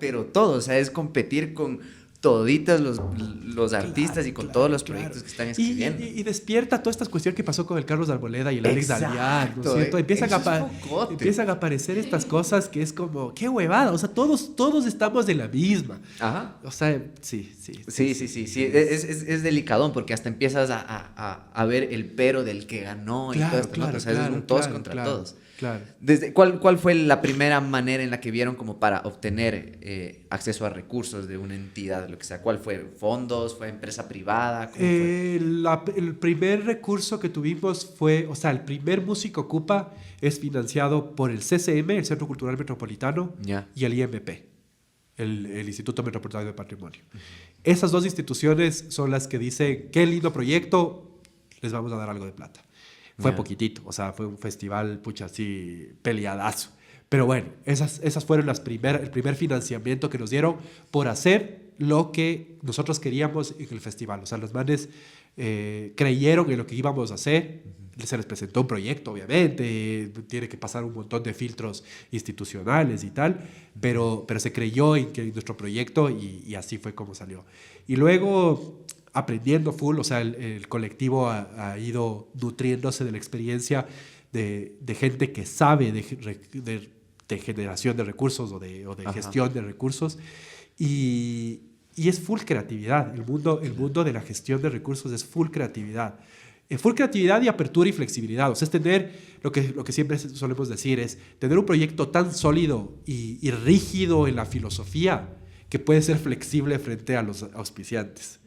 Speaker 1: Pero todos, o sea, es competir con toditos los artistas y con todos los proyectos que están escribiendo.
Speaker 2: Y despierta toda esta cuestión que pasó con el Carlos Arboleda y el Alex Dalian, ¿no es cierto? Empiezan a aparecer estas cosas que es como, qué huevada, o sea, todos estamos de la misma.
Speaker 1: Ajá.
Speaker 2: O sea, sí.
Speaker 1: Es delicadón porque hasta empiezas a ver el pero del que ganó y todo esto, ¿no? O sea, es un todos contra todos.
Speaker 2: Claro.
Speaker 1: ¿Cuál fue la primera manera en la que vieron como para obtener acceso a recursos de una entidad, lo que sea? ¿Cuál fue? ¿Fondos? ¿Fue empresa privada? ¿Cómo fue?
Speaker 2: El primer recurso que tuvimos fue, o sea, el primer Música Ocupa es financiado por el CCM, el Centro Cultural Metropolitano, y el IMP, el Instituto Metropolitano de Patrimonio. Esas dos instituciones son las que dicen, qué lindo proyecto, les vamos a dar algo de plata. Fue poquitito, o sea, fue un festival, pucha, así, peleadazo. Pero bueno, esas fueron el primer financiamiento que nos dieron por hacer lo que nosotros queríamos en el festival. O sea, los manes creyeron en lo que íbamos a hacer. Se les presentó un proyecto, obviamente, tiene que pasar un montón de filtros institucionales y tal, pero se creyó en nuestro proyecto y así fue como salió. Y luego, aprendiendo full, o sea, el colectivo ha ido nutriéndose de la experiencia de gente que sabe de generación de recursos o de gestión de recursos y es full creatividad. El mundo de la gestión de recursos es full creatividad. Full creatividad y apertura y flexibilidad. O sea, es tener, lo que siempre solemos decir, es tener un proyecto tan sólido y rígido en la filosofía que puede ser flexible frente a los auspiciantes.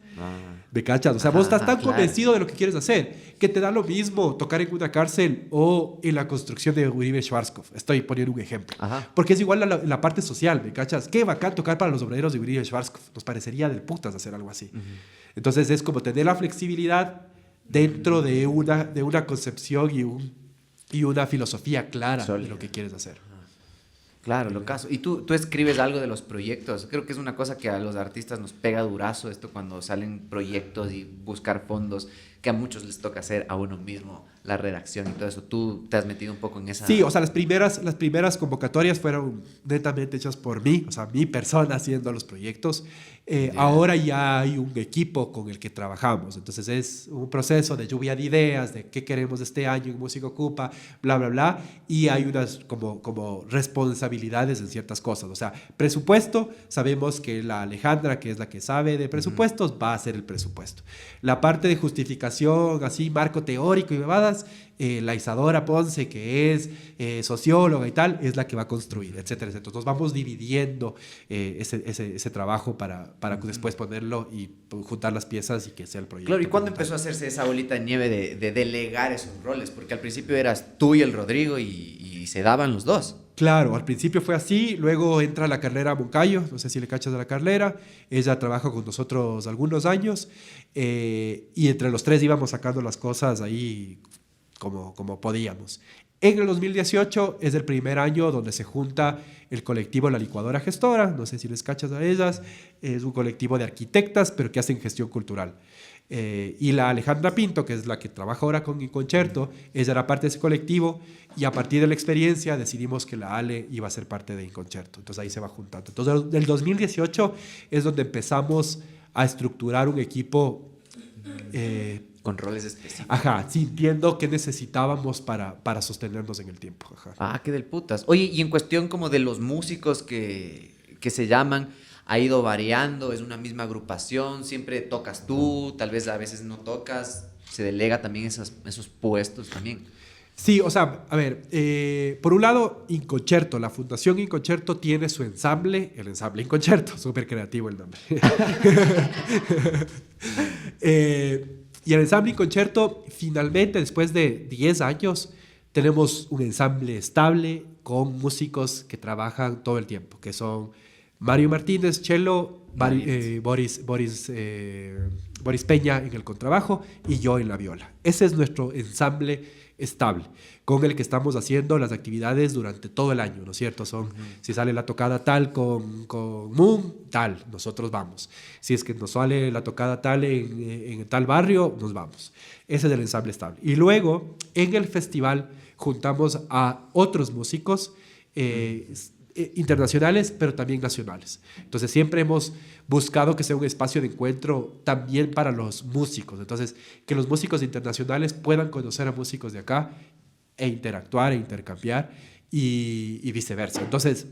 Speaker 2: ¿Me cachas? O sea, vos estás tan
Speaker 1: claro.
Speaker 2: convencido de lo que quieres hacer que te da lo mismo tocar en una cárcel o en la construcción de Uribe Schwarzkopf. Estoy poniendo un ejemplo.
Speaker 1: Ajá.
Speaker 2: Porque es igual la parte social, ¿me cachas? Qué bacán tocar para los obreros de Uribe Schwarzkopf. Nos parecería del putas hacer algo así. Entonces es como tener la flexibilidad dentro de una concepción y una filosofía clara de lo que quieres hacer.
Speaker 1: Claro, lo caso. Y tú escribes algo de los proyectos. Creo que es una cosa que a los artistas nos pega durazo esto cuando salen proyectos y buscar fondos, que a muchos les toca hacer a uno mismo la redacción y todo eso. Tú te has metido un poco en esa...
Speaker 2: Sí, o sea, las primeras convocatorias fueron netamente hechas por mí, o sea, mi persona haciendo los proyectos. Ahora ya hay un equipo con el que trabajamos, entonces es un proceso de lluvia de ideas, de qué queremos este año en Música Ocupa, bla, bla, bla, y hay unas como responsabilidades en ciertas cosas. O sea, presupuesto, sabemos que la Alejandra, que es la que sabe de presupuestos, va a hacer el presupuesto. La parte de justificación, así, marco teórico y bebadas, la Isadora Ponce, que es socióloga y tal, es la que va a construir, etcétera, etcétera. Entonces vamos dividiendo ese trabajo para después ponerlo y juntar las piezas y que sea el proyecto.
Speaker 1: Claro, ¿y cuándo empezó a hacerse esa bolita de nieve de delegar esos roles? Porque al principio eras tú y el Rodrigo y se daban los dos.
Speaker 2: Claro, al principio fue así, luego entra la Carlera Moncayo, no sé si le cachas a la Carlera, ella trabaja con nosotros algunos años y entre los tres íbamos sacando las cosas ahí como podíamos. En el 2018 es el primer año donde se junta el colectivo La Licuadora Gestora, no sé si les cachas a ellas, es un colectivo de arquitectas pero que hacen gestión cultural. Y la Alejandra Pinto, que es la que trabaja ahora con Inconcerto, ella era parte de ese colectivo y a partir de la experiencia decidimos que la Ale iba a ser parte de Inconcerto. Entonces ahí se va juntando. Entonces del 2018 es donde empezamos a estructurar un equipo
Speaker 1: con roles específicos.
Speaker 2: Ajá, sintiendo que necesitábamos para sostenernos en el tiempo. Ajá.
Speaker 1: Ah, qué del putas. Oye, y en cuestión como de los músicos que se llaman, ¿ha ido variando? ¿Es una misma agrupación? ¿Siempre tocas tú? Tal vez a veces no tocas. ¿Se delega también esos puestos también?
Speaker 2: Sí, o sea, a ver, por un lado, Inconcerto, la Fundación Inconcerto tiene su ensamble, el ensamble Inconcerto, súper creativo el nombre. Y el ensamble Inconcerto, finalmente, después de 10 años, tenemos un ensamble estable con músicos que trabajan todo el tiempo, que son Mario Martínez, cello, Boris Peña en el contrabajo y yo en la viola. Ese es nuestro ensamble estable, con el que estamos haciendo las actividades durante todo el año, ¿no es cierto? Si sale la tocada tal con Moon, tal, nosotros vamos. Si es que nos sale la tocada tal en tal barrio, nos vamos. Ese es el ensamble estable. Y luego, en el festival, juntamos a otros músicos internacionales, pero también nacionales. Entonces siempre hemos buscado que sea un espacio de encuentro también para los músicos. Entonces, que los músicos internacionales puedan conocer a músicos de acá e interactuar e intercambiar y viceversa. Entonces,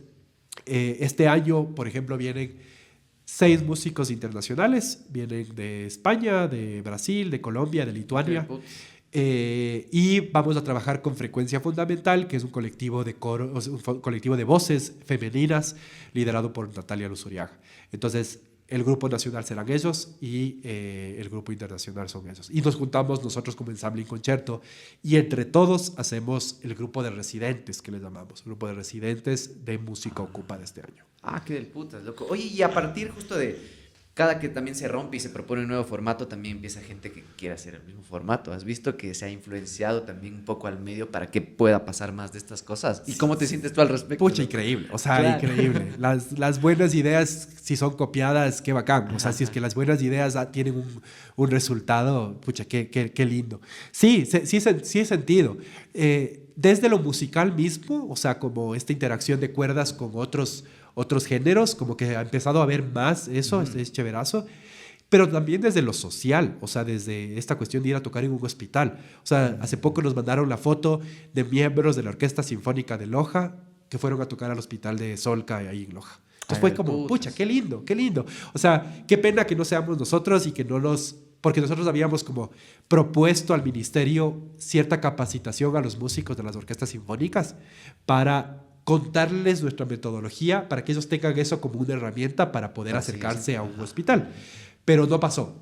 Speaker 2: este año, por ejemplo, vienen 6 músicos internacionales. Vienen de España, de Brasil, de Colombia, de Lituania. Y vamos a trabajar con Frecuencia Fundamental, que es un colectivo de coro, un colectivo de voces femeninas liderado por Natalia Luzuriaga. Entonces, el grupo nacional serán ellos y el grupo internacional son ellos. Y nos juntamos nosotros como ensamble Inconcerto y entre todos hacemos el grupo de residentes, que les llamamos, el grupo de residentes de Música Ocupa de este año.
Speaker 1: Ah, qué del putas, loco. Oye, y a partir justo de cada que también se rompe y se propone un nuevo formato, también empieza gente que quiere hacer el mismo formato. ¿Has visto que se ha influenciado también un poco al medio para que pueda pasar más de estas cosas? ¿Y cómo te sientes tú al respecto?
Speaker 2: Pucha, increíble. O sea,
Speaker 1: claro.
Speaker 2: Increíble. Las buenas ideas, si son copiadas, qué bacán. O sea, si es que las buenas ideas tienen un resultado, pucha, qué lindo. Sí he sentido. Desde lo musical mismo, o sea, como esta interacción de cuerdas con otros géneros, como que ha empezado a haber más eso, es chéverazo, pero también desde lo social, o sea, desde esta cuestión de ir a tocar en un hospital. O sea, hace poco nos mandaron la foto de miembros de la Orquesta Sinfónica de Loja que fueron a tocar al hospital de Solca ahí en Loja. Entonces fue como, pucha, qué lindo, qué lindo. O sea, qué pena que no seamos nosotros y que no porque nosotros habíamos como propuesto al ministerio cierta capacitación a los músicos de las orquestas sinfónicas para contarles nuestra metodología para que ellos tengan eso como una herramienta para poder acercarse a un hospital. Pero no pasó.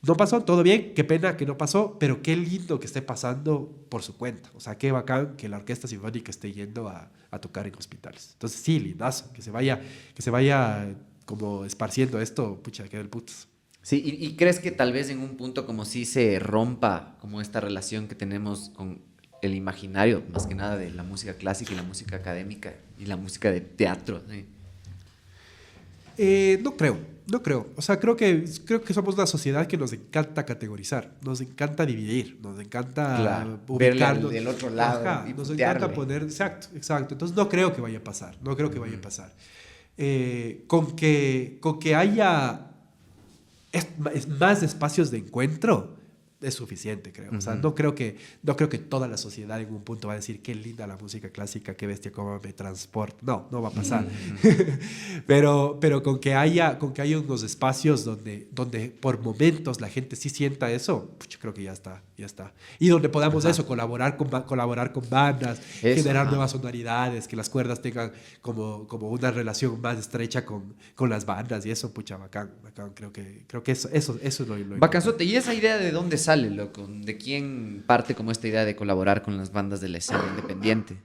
Speaker 2: no pasó, todo bien, qué pena que no pasó, pero qué lindo que esté pasando por su cuenta. O sea, qué bacán que la Orquesta Sinfónica esté yendo a tocar en hospitales. Entonces, sí, lindazo, que se vaya como esparciendo esto, pucha, que del putas.
Speaker 1: Sí, y crees que tal vez en un punto como si se rompa como esta relación que tenemos con el imaginario, más que nada de la música clásica y la música académica y la música de teatro, ¿sí?
Speaker 2: No creo. O sea, creo que somos una sociedad que nos encanta categorizar, nos encanta dividir, nos encanta
Speaker 1: verle del otro lado.
Speaker 2: Ajá,
Speaker 1: y
Speaker 2: nos
Speaker 1: putearle.
Speaker 2: encanta poner, exacto. Entonces no creo que vaya a pasar, Con que haya más espacios de encuentro es suficiente, creo. O sea, no creo que toda la sociedad en un punto va a decir qué linda la música clásica, qué bestia, cómo me transporta. No va a pasar. pero con que haya unos espacios donde por momentos la gente sí sienta eso, pues yo creo que ya está. Y donde podamos colaborar con bandas, generar nuevas sonoridades, que las cuerdas tengan como una relación más estrecha con las bandas y eso, pucha, bacán. Creo que eso es lo
Speaker 1: Bacanzote. ¿Y esa idea de dónde sale, loco? ¿De quién parte como esta idea de colaborar con las bandas de la escena independiente?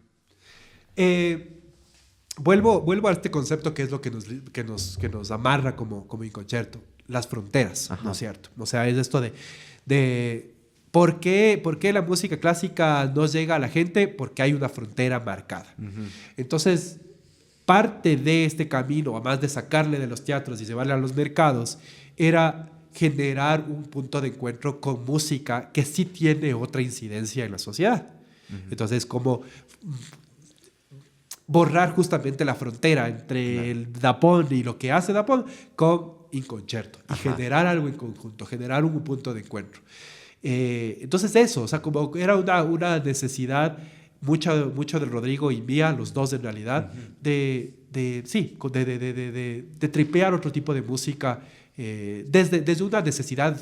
Speaker 2: Vuelvo a este concepto que es lo que nos amarra como Inconcerto, las fronteras, ¿no es cierto? O sea, es esto de ¿por qué la música clásica no llega a la gente? Porque hay una frontera marcada. Entonces, parte de este camino, además de sacarle de los teatros y llevarle a los mercados, era generar un punto de encuentro con música que sí tiene otra incidencia en la sociedad. Entonces, como borrar justamente la frontera entre el Dapón y lo que hace Dapón con Inconcerto y generar algo en conjunto, generar un punto de encuentro. Entonces eso, o sea, como era una necesidad mucho de Rodrigo y mía, los dos en realidad, de tripear otro tipo de música desde una necesidad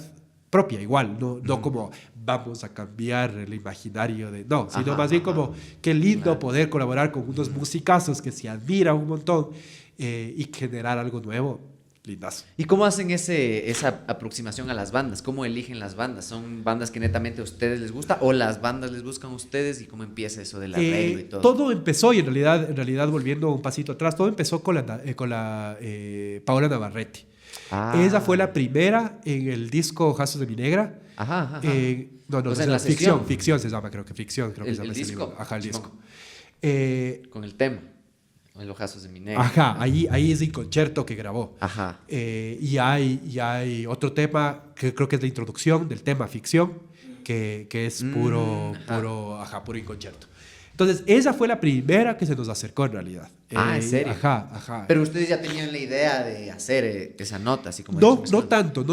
Speaker 2: propia, igual, no como vamos a cambiar el imaginario sino más bien como qué lindo poder colaborar con unos musicazos que se admiran un montón y generar algo nuevo. Lindazo.
Speaker 1: ¿Y cómo hacen esa aproximación a las bandas? ¿Cómo eligen las bandas? ¿Son bandas que netamente a ustedes les gusta o las bandas les buscan a ustedes? ¿Y cómo empieza eso del arreglo y todo?
Speaker 2: Todo empezó, y en realidad volviendo un pasito atrás, todo empezó con la Paola Navarrete. Esa fue la primera en el disco Jazos de mi Negra. Ficción se llama, creo que ficción. Creo que se llama
Speaker 1: el disco.
Speaker 2: El disco.
Speaker 1: Con el tema. En los Jazos de mi Negra.
Speaker 2: Ajá, ahí es el concierto que grabó.
Speaker 1: Ajá.
Speaker 2: Y hay otro tema que creo que es la introducción del tema ficción, que es puro inconcierto. Entonces, esa fue la primera que se nos acercó en realidad.
Speaker 1: ¿En serio?
Speaker 2: Ajá.
Speaker 1: Pero ustedes ya tenían la idea de hacer esa nota, así como...
Speaker 2: No tanto.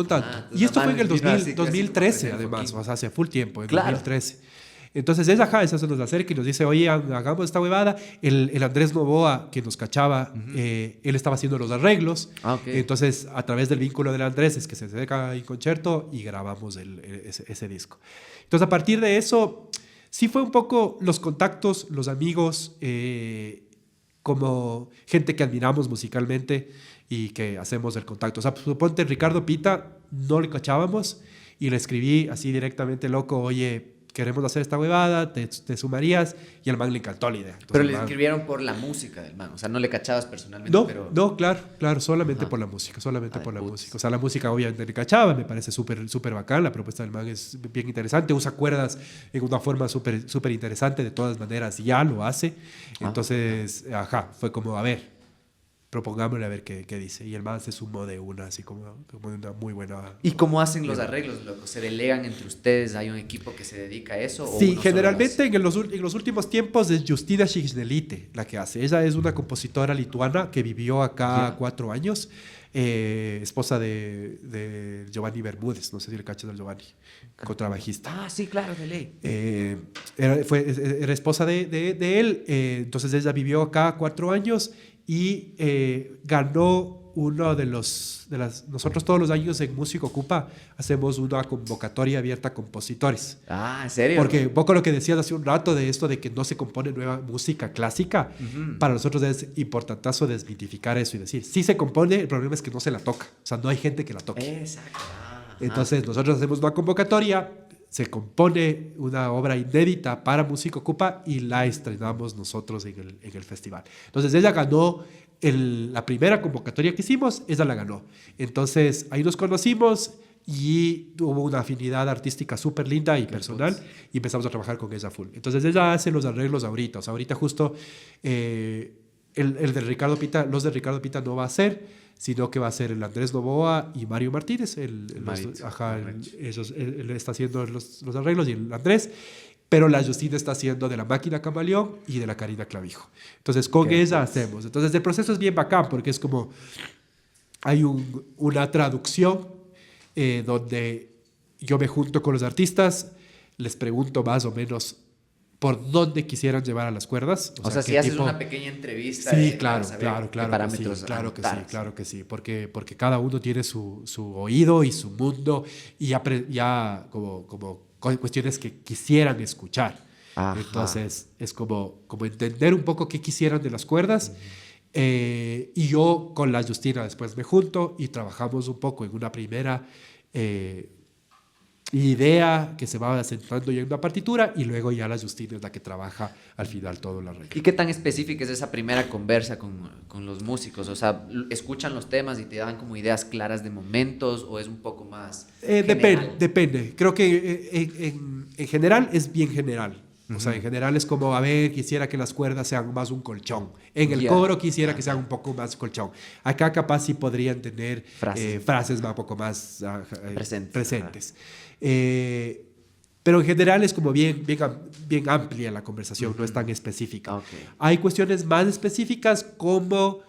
Speaker 2: Y esto fue en el 2013, además, o sea, hace full tiempo, en 2013. Entonces esa se nos acerca y nos dice, oye, hagamos esta huevada. El Andrés Novoa, que nos cachaba, él estaba haciendo los arreglos. Entonces, a través del vínculo del Andrés es que se acerca en concierto y grabamos ese disco. Entonces, a partir de eso, sí fue un poco los contactos, los amigos, como gente que admiramos musicalmente y que hacemos el contacto. O sea, suponte, Ricardo Pita, no le cachábamos y le escribí así directamente, loco, oye, queremos hacer esta huevada, te sumarías, y al man le encantó la idea. Entonces,
Speaker 1: pero le escribieron por la música del man, o sea, no le cachabas personalmente.
Speaker 2: No, claro, solamente por la música, música. O sea, la música obviamente le cachaba, me parece súper bacán, la propuesta del man es bien interesante, usa cuerdas en una forma súper interesante, de todas maneras ya lo hace. Entonces, fue como, a ver, propongámosle a ver qué dice. Y el man se sumó de una, así como de una muy buena...
Speaker 1: ¿Y cómo hacen los arreglos, loco? ¿Se delegan entre ustedes? ¿Hay un equipo que se dedica a eso?
Speaker 2: Sí, generalmente en los últimos tiempos es Justina Šignelytė la que hace. Ella es una compositora lituana que vivió acá 4 años, esposa de Giovanni Bermúdez, no sé si le cachas al Giovanni, contrabajista.
Speaker 1: Sí, claro, de ley.
Speaker 2: Era esposa de él, entonces ella vivió acá 4 años y ganó uno nosotros todos los años en Música Ocupa hacemos una convocatoria abierta a compositores.
Speaker 1: ¿En serio?
Speaker 2: Porque un poco lo que decías hace un rato de esto de que no se compone nueva música clásica, para nosotros es importantazo desmitificar eso y decir, sí se compone, el problema es que no se la toca, o sea, no hay gente que la toque.
Speaker 1: Exacto.
Speaker 2: Entonces nosotros hacemos una convocatoria, se compone una obra inédita para Música Ocupa y la estrenamos nosotros en el festival. Entonces ella ganó la primera convocatoria que hicimos, ella la ganó. Entonces ahí nos conocimos y hubo una afinidad artística súper linda y personal y empezamos a trabajar con ella full. Entonces ella hace los arreglos ahorita. O sea, ahorita justo el de Ricardo Pita, los de Ricardo Pita no va a ser, sino que va a ser el Andrés Novoa y Mario Martínez. Él está haciendo los arreglos y el Andrés. Pero la Justina está haciendo de la Máquina Camaleón y de la Karina Clavijo. Entonces con ella hacemos. Entonces el proceso es bien bacán porque es como hay una traducción donde yo me junto con los artistas, les pregunto más o menos por dónde quisieran llevar a las cuerdas.
Speaker 1: O sea si haces una pequeña entrevista.
Speaker 2: Sí, claro que sí, porque cada uno tiene su oído y su mundo y ya como cuestiones que quisieran escuchar. Ajá. Entonces es como entender un poco qué quisieran de las cuerdas. Y yo con la Justina después me junto y trabajamos un poco en una primera idea que se va asentando ya en una partitura y luego ya la Justina es la que trabaja al final todo el arreglo.
Speaker 1: ¿Y qué tan específica es esa primera conversa con los músicos? O sea, ¿escuchan los temas y te dan como ideas claras de momentos o es un poco más
Speaker 2: depende. Creo que en general es bien general. O sea, en general es como, a ver, quisiera que las cuerdas sean más un colchón. En el coro quisiera que sean un poco más colchón. Acá capaz sí podrían tener frases un poco más presentes. Pero en general es como bien amplia la conversación, no es tan específica. Okay. Hay cuestiones más específicas como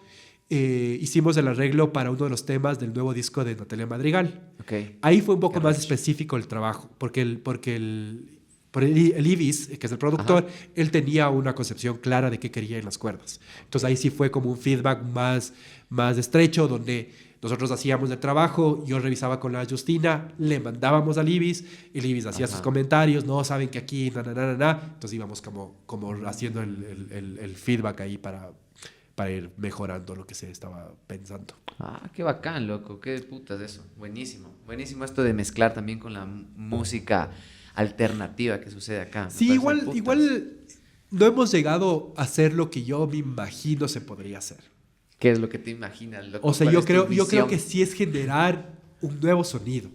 Speaker 2: hicimos el arreglo para uno de los temas del nuevo disco de Natalia Madrigal. Okay. Ahí fue un poco más específico el trabajo, porque el Ibis, que es el productor, él tenía una concepción clara de qué quería en las cuerdas. Entonces ahí sí fue como un feedback más estrecho, donde nosotros hacíamos el trabajo, yo revisaba con la Justina, le mandábamos al Ibis, el Ibis hacía sus comentarios, no, saben que aquí, entonces íbamos como haciendo el feedback ahí para ir mejorando lo que se estaba pensando.
Speaker 1: Qué bacán, loco, qué putas eso, buenísimo esto de mezclar también con la música alternativa que sucede acá.
Speaker 2: Sí, igual no hemos llegado a hacer lo que yo me imagino se podría hacer.
Speaker 1: ¿Qué es lo que te imaginas?
Speaker 2: O sea, yo creo que sí es generar un nuevo sonido,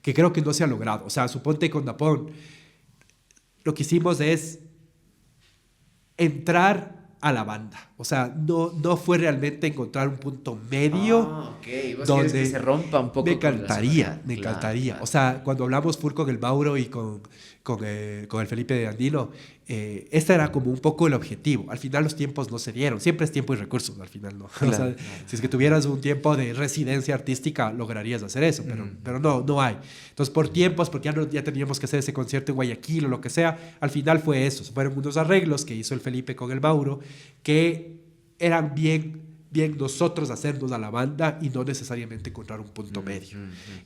Speaker 2: que creo que no se ha logrado. O sea, suponte con Dapón, lo que hicimos es entrar a la banda. O sea, no fue realmente encontrar un punto medio
Speaker 1: donde que se rompa un poco.
Speaker 2: Me encantaría. O sea, cuando hablamos full con el Mauro y con el Felipe de Andino, este era como un poco el objetivo. Al final los tiempos no se dieron. Siempre es tiempo y recursos, al final no. Claro, o sea, si es que tuvieras un tiempo de residencia artística, lograrías hacer eso, pero no hay. Entonces, por tiempos, porque ya teníamos que hacer ese concierto en Guayaquil o lo que sea, al final fue eso. Fueron unos arreglos que hizo el Felipe con el Mauro, que eran bien nosotros hacernos a la banda y no necesariamente encontrar un punto medio.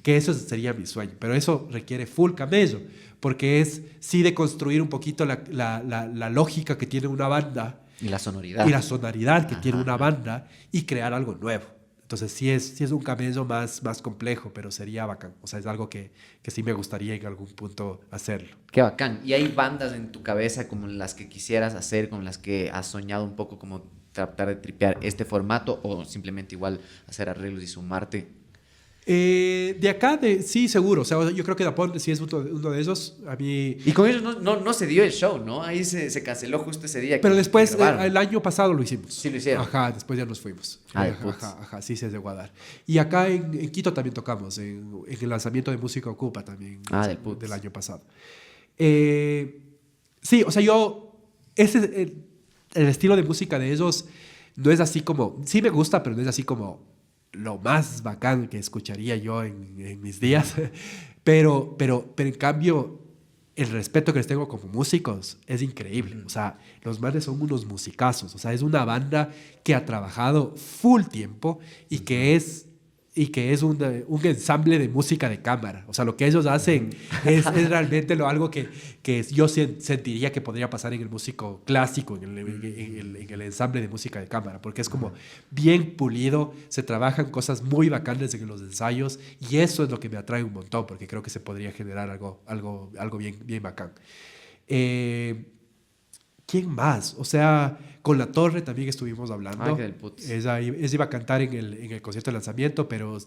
Speaker 2: Que eso sería mi sueño. Pero eso requiere full camello, porque es sí de construir un poquito la lógica que tiene una banda.
Speaker 1: Y la sonoridad.
Speaker 2: Y la sonoridad que tiene una banda y crear algo nuevo. Entonces sí es un camello más complejo, pero sería bacán. O sea, es algo que sí me gustaría en algún punto hacerlo.
Speaker 1: Qué bacán. ¿Y hay bandas en tu cabeza como las que quisieras hacer, con las que has soñado un poco como tratar de tripear este formato o simplemente igual hacer arreglos y sumarte?
Speaker 2: De acá, sí, seguro. O sea, yo creo que Dapón sí es uno de esos. A mí...
Speaker 1: Y con ellos no se dio el show, ¿no? Ahí se canceló justo ese día.
Speaker 2: Pero después, el año pasado lo hicimos.
Speaker 1: Sí lo hicieron.
Speaker 2: Ajá, después ya nos fuimos. Sí se llegó a dar. Y acá en Quito también tocamos, en el lanzamiento de Música Ocupa también. Del año pasado. Sí, o sea, el estilo de música de ellos no es así como... Sí me gusta, pero no es así como lo más bacán que escucharía yo en mis días, pero en cambio el respeto que les tengo como músicos es increíble. O sea, los manes son unos musicazos. O sea, es una banda que ha trabajado full tiempo y que es y que es un ensamble de música de cámara. O sea, lo que ellos hacen es realmente algo que yo sentiría que podría pasar en el músico clásico, en el ensamble de música de cámara, porque es como bien pulido, se trabajan cosas muy bacanas en los ensayos, y eso es lo que me atrae un montón, porque creo que se podría generar algo bien bacán. ¿Quién más? O sea, con La Torre también estuvimos hablando.
Speaker 1: Ay, qué del putz.
Speaker 2: Ella iba a cantar en el concierto de lanzamiento, pero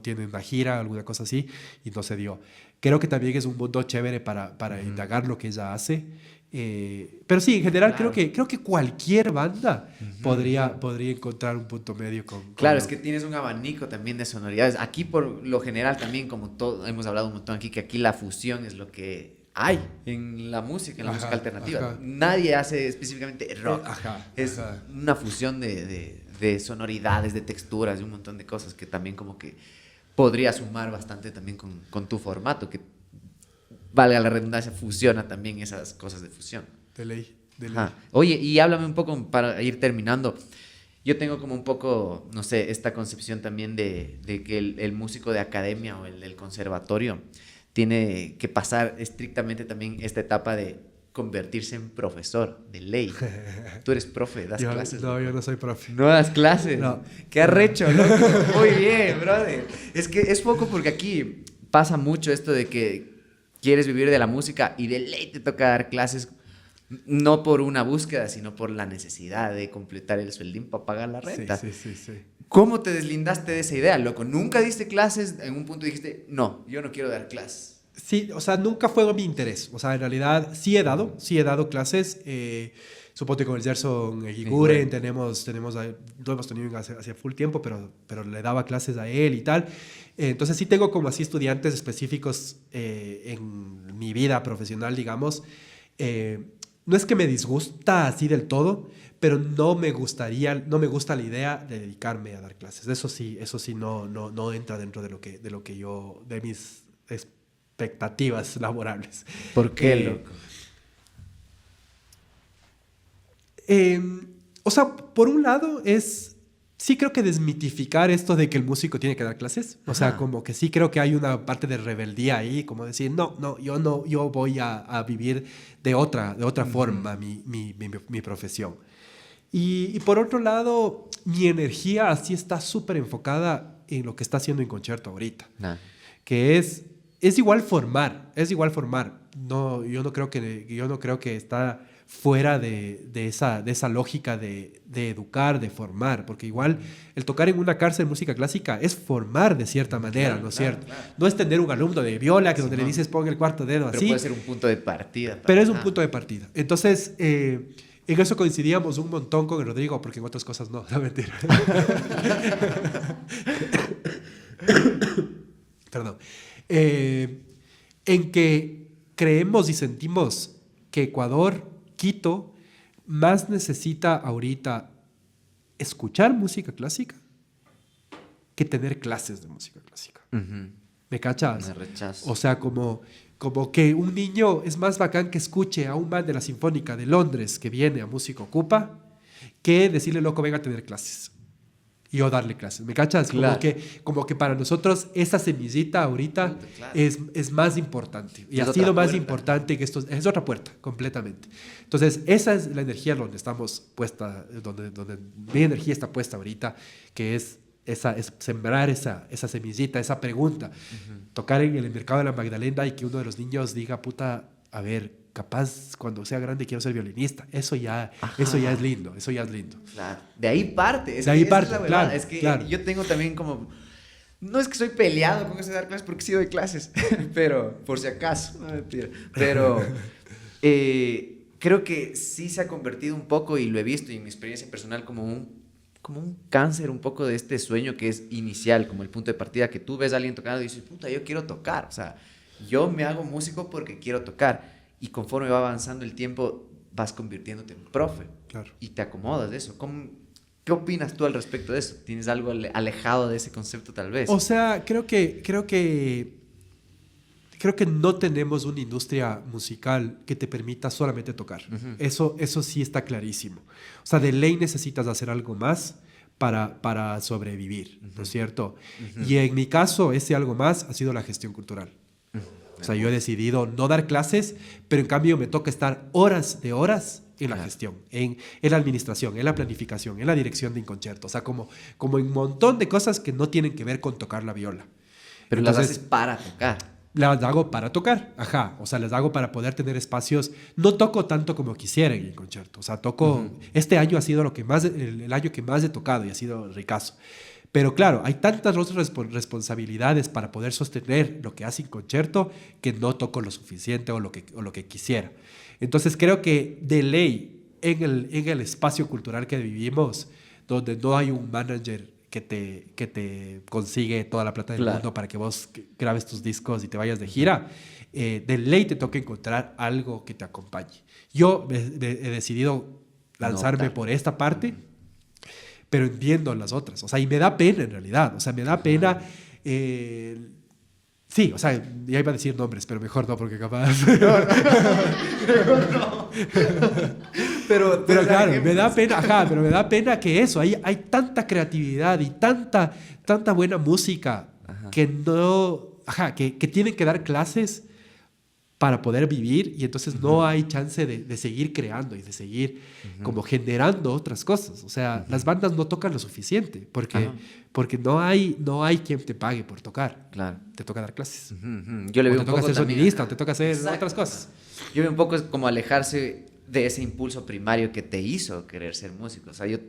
Speaker 2: tiene una gira, alguna cosa así, y no se dio. Creo que también es un mundo chévere para indagar lo que ella hace. Pero sí, en general,
Speaker 1: claro,
Speaker 2: creo que cualquier banda podría encontrar un punto medio con
Speaker 1: claro, es que tienes un abanico también de sonoridades. Aquí, por lo general, también, como todo, hemos hablado un montón aquí, que aquí la fusión es lo que hay en la música, en la música alternativa.
Speaker 2: Ajá.
Speaker 1: Nadie hace específicamente rock. Es
Speaker 2: Ajá.
Speaker 1: una fusión de sonoridades, de texturas, de un montón de cosas que también como que podría sumar bastante también con tu formato, que valga la redundancia, fusiona también esas cosas de fusión.
Speaker 2: De ley.
Speaker 1: Ajá. Oye, y háblame un poco para ir terminando. Yo tengo como un poco, no sé, esta concepción también de que el músico de academia o el del conservatorio tiene que pasar estrictamente también esta etapa de convertirse en profesor, de ley. Tú eres profe, das clases.
Speaker 2: No, yo no soy profe.
Speaker 1: No das clases.
Speaker 2: No.
Speaker 1: Qué arrecho, loco. Muy bien, brother. Es que es poco porque aquí pasa mucho esto de que quieres vivir de la música y de ley te toca dar clases, no por una búsqueda, sino por la necesidad de completar el sueldín para pagar la renta.
Speaker 2: Sí.
Speaker 1: ¿Cómo te deslindaste de esa idea, loco? ¿Nunca diste clases? En un punto dijiste, no, yo no quiero dar clases.
Speaker 2: Sí, o sea, nunca fue mi interés. O sea, en realidad sí he dado clases. Suponte con el Gerson Eguiguren, no hemos tenido hace full tiempo, pero le daba clases a él y tal. Entonces sí tengo como así estudiantes específicos en mi vida profesional, digamos. No es que me disgusta así del todo, pero no me gusta la idea de dedicarme a dar clases. Eso sí no entra dentro de de mis expectativas laborables.
Speaker 1: ¿Por qué, loco?
Speaker 2: O sea, por un lado sí creo que desmitificar esto de que el músico tiene que dar clases. O sea, como que sí creo que hay una parte de rebeldía ahí, como decir, yo voy a vivir de otra forma mi profesión. Y por otro lado, mi energía así está súper enfocada en lo que está haciendo Inconcierto ahorita. Que es igual formar. No, yo no creo que está fuera de esa lógica de educar, de formar, porque igual el tocar en una cárcel de música clásica es formar de cierta manera,
Speaker 1: claro,
Speaker 2: ¿no es
Speaker 1: claro,
Speaker 2: cierto?
Speaker 1: Claro.
Speaker 2: No es tener un alumno de viola que
Speaker 1: Sí,
Speaker 2: donde
Speaker 1: no.
Speaker 2: le dices pon el cuarto dedo
Speaker 1: Pero
Speaker 2: así.
Speaker 1: puede ser un punto de partida.
Speaker 2: Pero es un punto de partida. Entonces, en eso coincidíamos un montón con el Rodrigo, porque en otras cosas no mentira. Perdón. En que creemos y sentimos que Ecuador, Quito, más necesita ahorita escuchar música clásica que tener clases de música clásica. ¿Me cachas?
Speaker 1: Me rechazo.
Speaker 2: O sea, como que un niño es más bacán que escuche a un man de la Sinfónica de Londres que viene a Música Ocupa que decirle, loco, venga a tener clases. Y yo darle clases, ¿me cachas?
Speaker 1: Claro.
Speaker 2: Como que para nosotros esa semillita ahorita
Speaker 1: claro.
Speaker 2: es más importante. Y
Speaker 1: Es
Speaker 2: ha sido más
Speaker 1: puerta.
Speaker 2: importante que esto. Es otra puerta, completamente. Entonces, esa es la energía donde estamos puesta, donde mi energía está puesta ahorita, que es sembrar esa semillita, esa pregunta. Tocar en el mercado de la Magdalena y que uno de los niños diga, puta, a ver, capaz cuando sea grande quiero ser violinista. Eso ya es lindo,
Speaker 1: Claro. De ahí parte.
Speaker 2: De ahí parte,
Speaker 1: es la
Speaker 2: claro.
Speaker 1: Es que
Speaker 2: claro.
Speaker 1: yo tengo también como... No es que soy peleado con eso de dar clases, porque sí doy clases, pero por si acaso, no mentira. Pero creo que sí se ha convertido un poco, y lo he visto y en mi experiencia personal, como un cáncer un poco de este sueño que es inicial, como el punto de partida, que tú ves a alguien tocando y dices, puta, yo quiero tocar. O sea, yo me hago músico porque quiero tocar. Y conforme va avanzando el tiempo, vas convirtiéndote en profe.
Speaker 2: Claro.
Speaker 1: Y te acomodas de eso. ¿Qué opinas tú al respecto de eso? ¿Tienes algo alejado de ese concepto tal vez?
Speaker 2: O sea, creo que no tenemos una industria musical que te permita solamente tocar. Eso sí está clarísimo. O sea, de ley necesitas hacer algo más para sobrevivir, ¿no es cierto? Y en mi caso, ese algo más ha sido la gestión cultural. O sea, yo he decidido no dar clases, pero en cambio me toca estar horas de horas en la gestión, en la administración, en la planificación, en la dirección de Inconcerto. O sea, como en un montón de cosas que no tienen que ver con tocar la viola.
Speaker 1: Pero entonces, las haces para tocar.
Speaker 2: Las hago para tocar, ajá. O sea, las hago para poder tener espacios. No toco tanto como quisiera en Inconcerto. O sea, toco... Este año ha sido el año que más he tocado y ha sido ricazo. Pero claro, hay tantas otras responsabilidades para poder sostener lo que hace Inconcerto que no toco lo suficiente o lo que quisiera. Entonces creo que de ley en el espacio cultural que vivimos, donde no hay un manager que te consigue toda la plata del mundo para que vos grabes tus discos y te vayas de gira, de ley te toca encontrar algo que te acompañe. Yo he decidido lanzarme por esta parte, pero entiendo las otras. O sea, y me da pena en realidad. O sea, me da pena... sí, o sea, ya iba a decir nombres, pero mejor no, porque capaz... no. Pero claro, me da pena, pero me da pena que eso, hay tanta creatividad y tanta buena música que no... que tienen que dar clases para poder vivir y entonces no hay chance de seguir creando y de seguir como generando otras cosas. O sea, las bandas no tocan lo suficiente porque no hay quien te pague por tocar.
Speaker 1: Claro.
Speaker 2: Te toca dar clases.
Speaker 1: Yo le veo
Speaker 2: o te toca ser sonidista, o te toca hacer otras cosas.
Speaker 1: Yo veo un poco como alejarse de ese impulso primario que te hizo querer ser músico. O sea, yo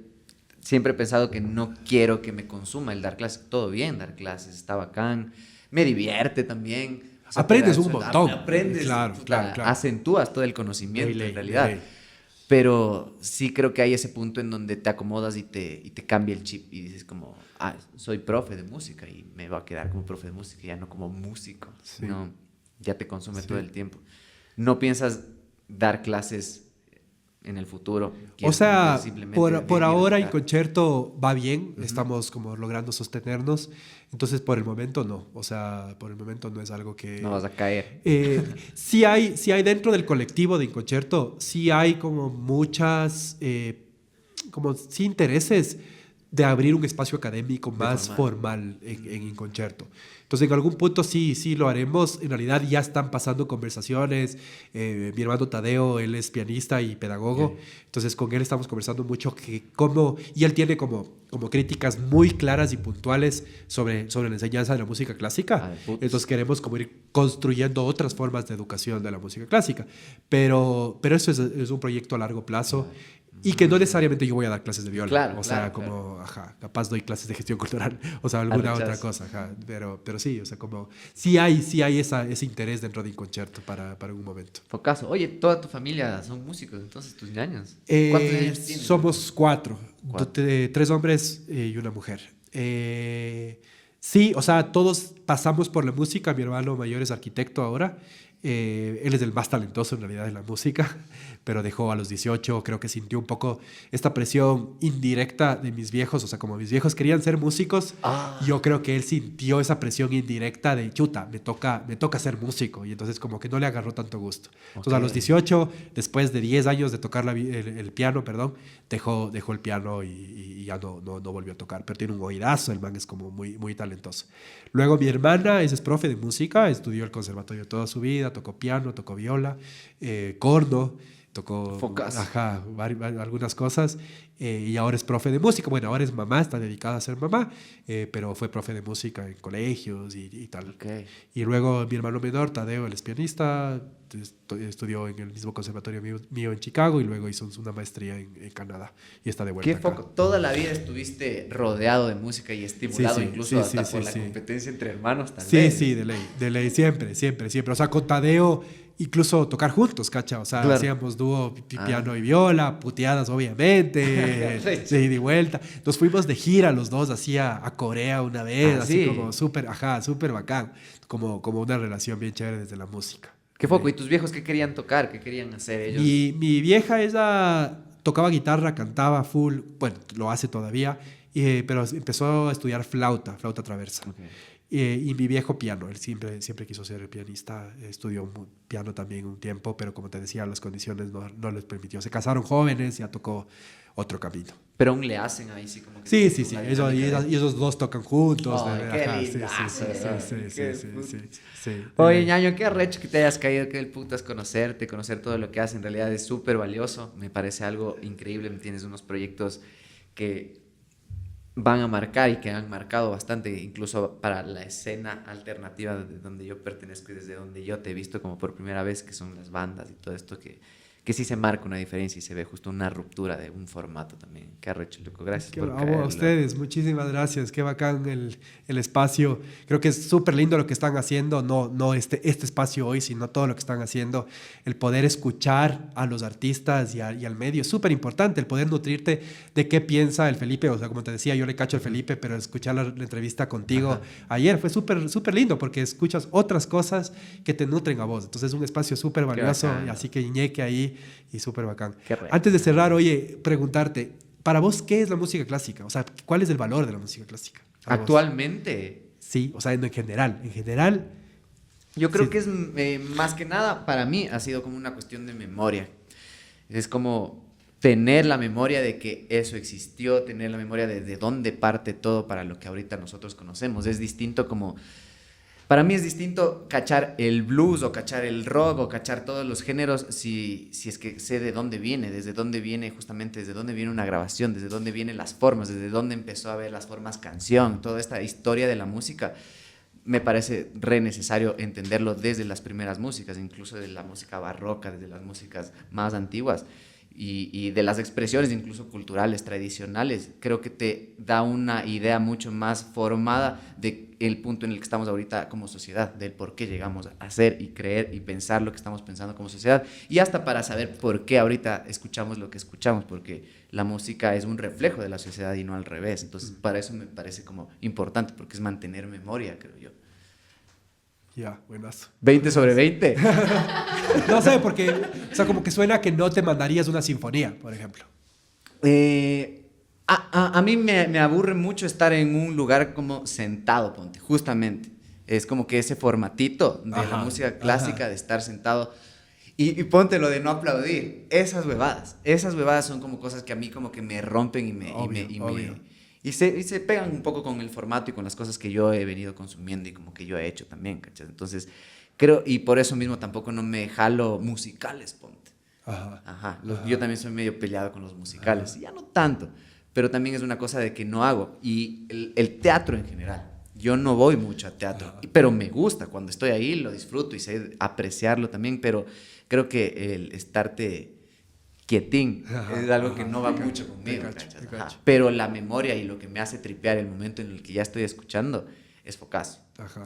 Speaker 1: siempre he pensado que no quiero que me consuma el dar clases. Todo bien dar clases, está bacán, me divierte también. O sea,
Speaker 2: aprendes un montón.
Speaker 1: Aprendes,
Speaker 2: claro.
Speaker 1: acentúas todo el conocimiento en realidad. Pero sí creo que hay ese punto en donde te acomodas y te cambia el chip y dices como, soy profe de música y me va a quedar como profe de música, ya no como músico. Sí. No, ya te consume todo el tiempo. No piensas dar clases en el futuro.
Speaker 2: O sea, por ahora Inconcerto va bien, estamos como logrando sostenernos, entonces por el momento no, o sea, por el momento no es algo que...
Speaker 1: No vas a caer.
Speaker 2: Sí hay dentro del colectivo de Inconcerto, sí hay como muchas, como sí intereses de abrir un espacio académico más formal en Inconcerto. Entonces, en algún punto sí lo haremos. En realidad ya están pasando conversaciones. Mi hermano Tadeo, él es pianista y pedagogo. Entonces, con él estamos conversando mucho y él tiene como críticas muy claras y puntuales sobre la enseñanza de la música clásica. Entonces, queremos como ir construyendo otras formas de educación de la música clásica. Pero eso es un proyecto a largo plazo. Y que no necesariamente yo voy a dar clases de viola. Capaz doy clases de gestión cultural, o sea, alguna otra cosa. Pero sí, o sea, como sí hay ese interés dentro de Inconcerto para un momento.
Speaker 1: Focazo. Oye, toda tu familia son músicos, entonces, tus ñaños. ¿Cuántos años tienes?
Speaker 2: Somos 4. 3 hombres y una mujer. Sí, o sea, todos pasamos por la música. Mi hermano mayor es arquitecto ahora. Él es el más talentoso en realidad en la música, pero dejó a los 18, creo que sintió un poco esta presión indirecta de mis viejos, o sea, como mis viejos querían ser músicos, yo creo que él sintió esa presión indirecta de chuta, me toca ser músico, y entonces como que no le agarró tanto gusto. Entonces a los 18, después de 10 años de tocar el piano, dejó el piano y ya no volvió a tocar, pero tiene un oídazo, el man es como muy, muy talentoso. Luego mi hermana es profe de música, estudió el conservatorio toda su vida, tocó piano, tocó viola, corno, tocó algunas cosas, y ahora es profe de música. Bueno, ahora es mamá, está dedicada a ser mamá, pero fue profe de música en colegios y tal. Y luego mi hermano menor, Tadeo, él es pianista, estudió en el mismo conservatorio mío en Chicago y luego hizo una maestría en Canadá y está de vuelta acá.
Speaker 1: Toda la vida estuviste rodeado de música y estimulado incluso hasta por la competencia entre hermanos también.
Speaker 2: Sí, de ley, siempre. O sea, con Tadeo incluso tocar juntos, ¿cacha? O sea, hacíamos dúo piano y viola, puteadas obviamente, de ida y vuelta. Nos fuimos de gira los dos a Corea una vez, así como súper bacán, como una relación bien chévere desde la música.
Speaker 1: ¿Qué foco? ¿Y tus viejos qué querían tocar? ¿Qué querían hacer ellos?
Speaker 2: Mi vieja, ella tocaba guitarra, cantaba full, bueno, lo hace todavía, pero empezó a estudiar flauta traversa. Y mi viejo piano, él siempre quiso ser pianista, estudió piano también un tiempo, pero como te decía, las condiciones no les permitió. Se casaron jóvenes, ya tocó otro camino.
Speaker 1: Pero aún le hacen ahí, sí, como que...
Speaker 2: Sí, sí, sí.
Speaker 1: la
Speaker 2: Ellos,
Speaker 1: dinámica de-
Speaker 2: y ellos dos tocan juntos.
Speaker 1: Ay, qué
Speaker 2: ajá, sí,
Speaker 1: lindazo, qué
Speaker 2: sí.
Speaker 1: Oye, ñaño, qué arrecho que te hayas caído, que el putas conocerte, conocer todo lo que haces, en realidad es súper valioso, me parece algo increíble, tienes unos proyectos que van a marcar y que han marcado bastante, incluso para la escena alternativa de donde yo pertenezco y desde donde yo te he visto como por primera vez, que son las bandas y todo esto, que sí se marca una diferencia y se ve justo una ruptura de un formato también. Qué arrecho, loco, gracias
Speaker 2: Qué
Speaker 1: por
Speaker 2: bravo a
Speaker 1: caerlo.
Speaker 2: ustedes, muchísimas gracias, qué bacán el espacio. Creo que es súper lindo lo que están haciendo, no este espacio hoy, sino todo lo que están haciendo. El poder escuchar a los artistas y al medio es súper importante, el poder nutrirte de qué piensa el Felipe. O sea, como te decía, yo le cacho al Felipe, pero escuchar la entrevista contigo ayer fue súper lindo porque escuchas otras cosas que te nutren a vos. Entonces es un espacio súper valioso, y así que ñeque ahí y súper bacán. Antes de cerrar, oye, preguntarte, para vos, ¿qué es la música clásica? O sea, ¿cuál es el valor de la música clásica?
Speaker 1: Actualmente,
Speaker 2: Sí, o sea, en general.
Speaker 1: yo creo
Speaker 2: Sí.
Speaker 1: que es más que nada, para mí, ha sido como una cuestión de memoria. Es como tener la memoria de que eso existió, tener la memoria de dónde parte todo para lo que ahorita nosotros conocemos. Es distinto como... Para mí es distinto cachar el blues o cachar el rock o cachar todos los géneros si es que sé de dónde viene, desde dónde viene justamente, desde dónde viene una grabación, desde dónde vienen las formas, desde dónde empezó a ver las formas canción, toda esta historia de la música. Me parece re necesario entenderlo desde las primeras músicas, incluso de la música barroca, desde las músicas más antiguas y de las expresiones incluso culturales, tradicionales. Creo que te da una idea mucho más formada del punto en el que estamos ahorita como sociedad, del por qué llegamos a hacer y creer y pensar lo que estamos pensando como sociedad, y hasta para saber por qué ahorita escuchamos lo que escuchamos, porque la música es un reflejo de la sociedad y no al revés. Entonces, para eso me parece como importante, porque es mantener memoria, creo yo.
Speaker 2: Ya, buenazo.
Speaker 1: 20 sobre 20.
Speaker 2: No sé, porque, o sea, como que suena que no te mandarías una sinfonía, por ejemplo.
Speaker 1: A mí me aburre mucho estar en un lugar como sentado, ponte, justamente. Es como que ese formatito de la música clásica, de estar sentado. Y ponte lo de no aplaudir. Esas huevadas son como cosas que a mí como que me rompen y se pegan un poco con el formato y con las cosas que yo he venido consumiendo y como que yo he hecho también, ¿cachai? Entonces, creo, y por eso mismo tampoco no me jalo musicales, ponte. Yo también soy medio peleado con los musicales, y ya no tanto, pero también es una cosa de que no hago. Y el teatro en general, yo no voy mucho a teatro, pero me gusta, cuando estoy ahí lo disfruto y sé apreciarlo también, pero creo que el estarte quietín es algo que no va mucho conmigo, ¿cachas? Pero la memoria y lo que me hace tripear el momento en el que ya estoy escuchando es focazo.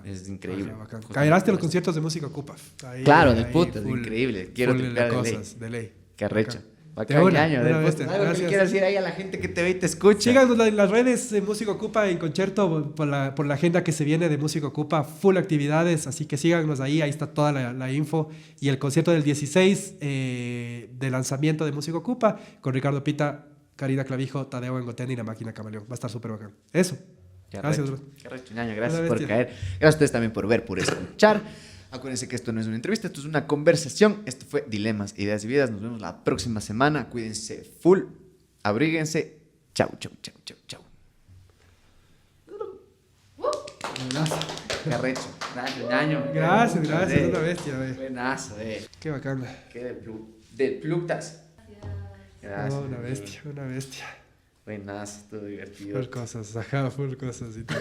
Speaker 1: Es increíble.
Speaker 2: Caerás a los conciertos de música ocupa.
Speaker 1: Claro, del puto, es increíble. Quiero tripear
Speaker 2: de ley.
Speaker 1: Qué arrecho.
Speaker 2: Bacán,
Speaker 1: Año,
Speaker 2: una
Speaker 1: algo que quieras decir ahí a la gente que te ve y te escucha.
Speaker 2: Síganos en las redes de Música Ocupa y Concerto por la agenda que se viene de Música Ocupa, full actividades, así que síganos ahí está toda la info. Y el concierto del 16 de lanzamiento de Música Ocupa con Ricardo Pita, Karina Clavijo, Tadeo Engotén y La Máquina Camaleón. Va a estar súper bacán. Eso.
Speaker 1: Gracias, bro. Qué arrecho, ñaño. Gracias por caer. Gracias a ustedes también por ver, por escuchar. Acuérdense que esto no es una entrevista, esto es una conversación. Esto fue Dilemas, Ideas y Vidas. Nos vemos la próxima semana. Cuídense full, abríguense. Chau, chau, chau, chau, chau. Qué arrecho. Gracias, ñaño.
Speaker 2: Gracias, una bestia.
Speaker 1: Buenazo,
Speaker 2: Qué bacán.
Speaker 1: Qué de plutas. Gracias.
Speaker 2: Una bestia.
Speaker 1: Buenazo, todo divertido.
Speaker 2: Full cosas y todo.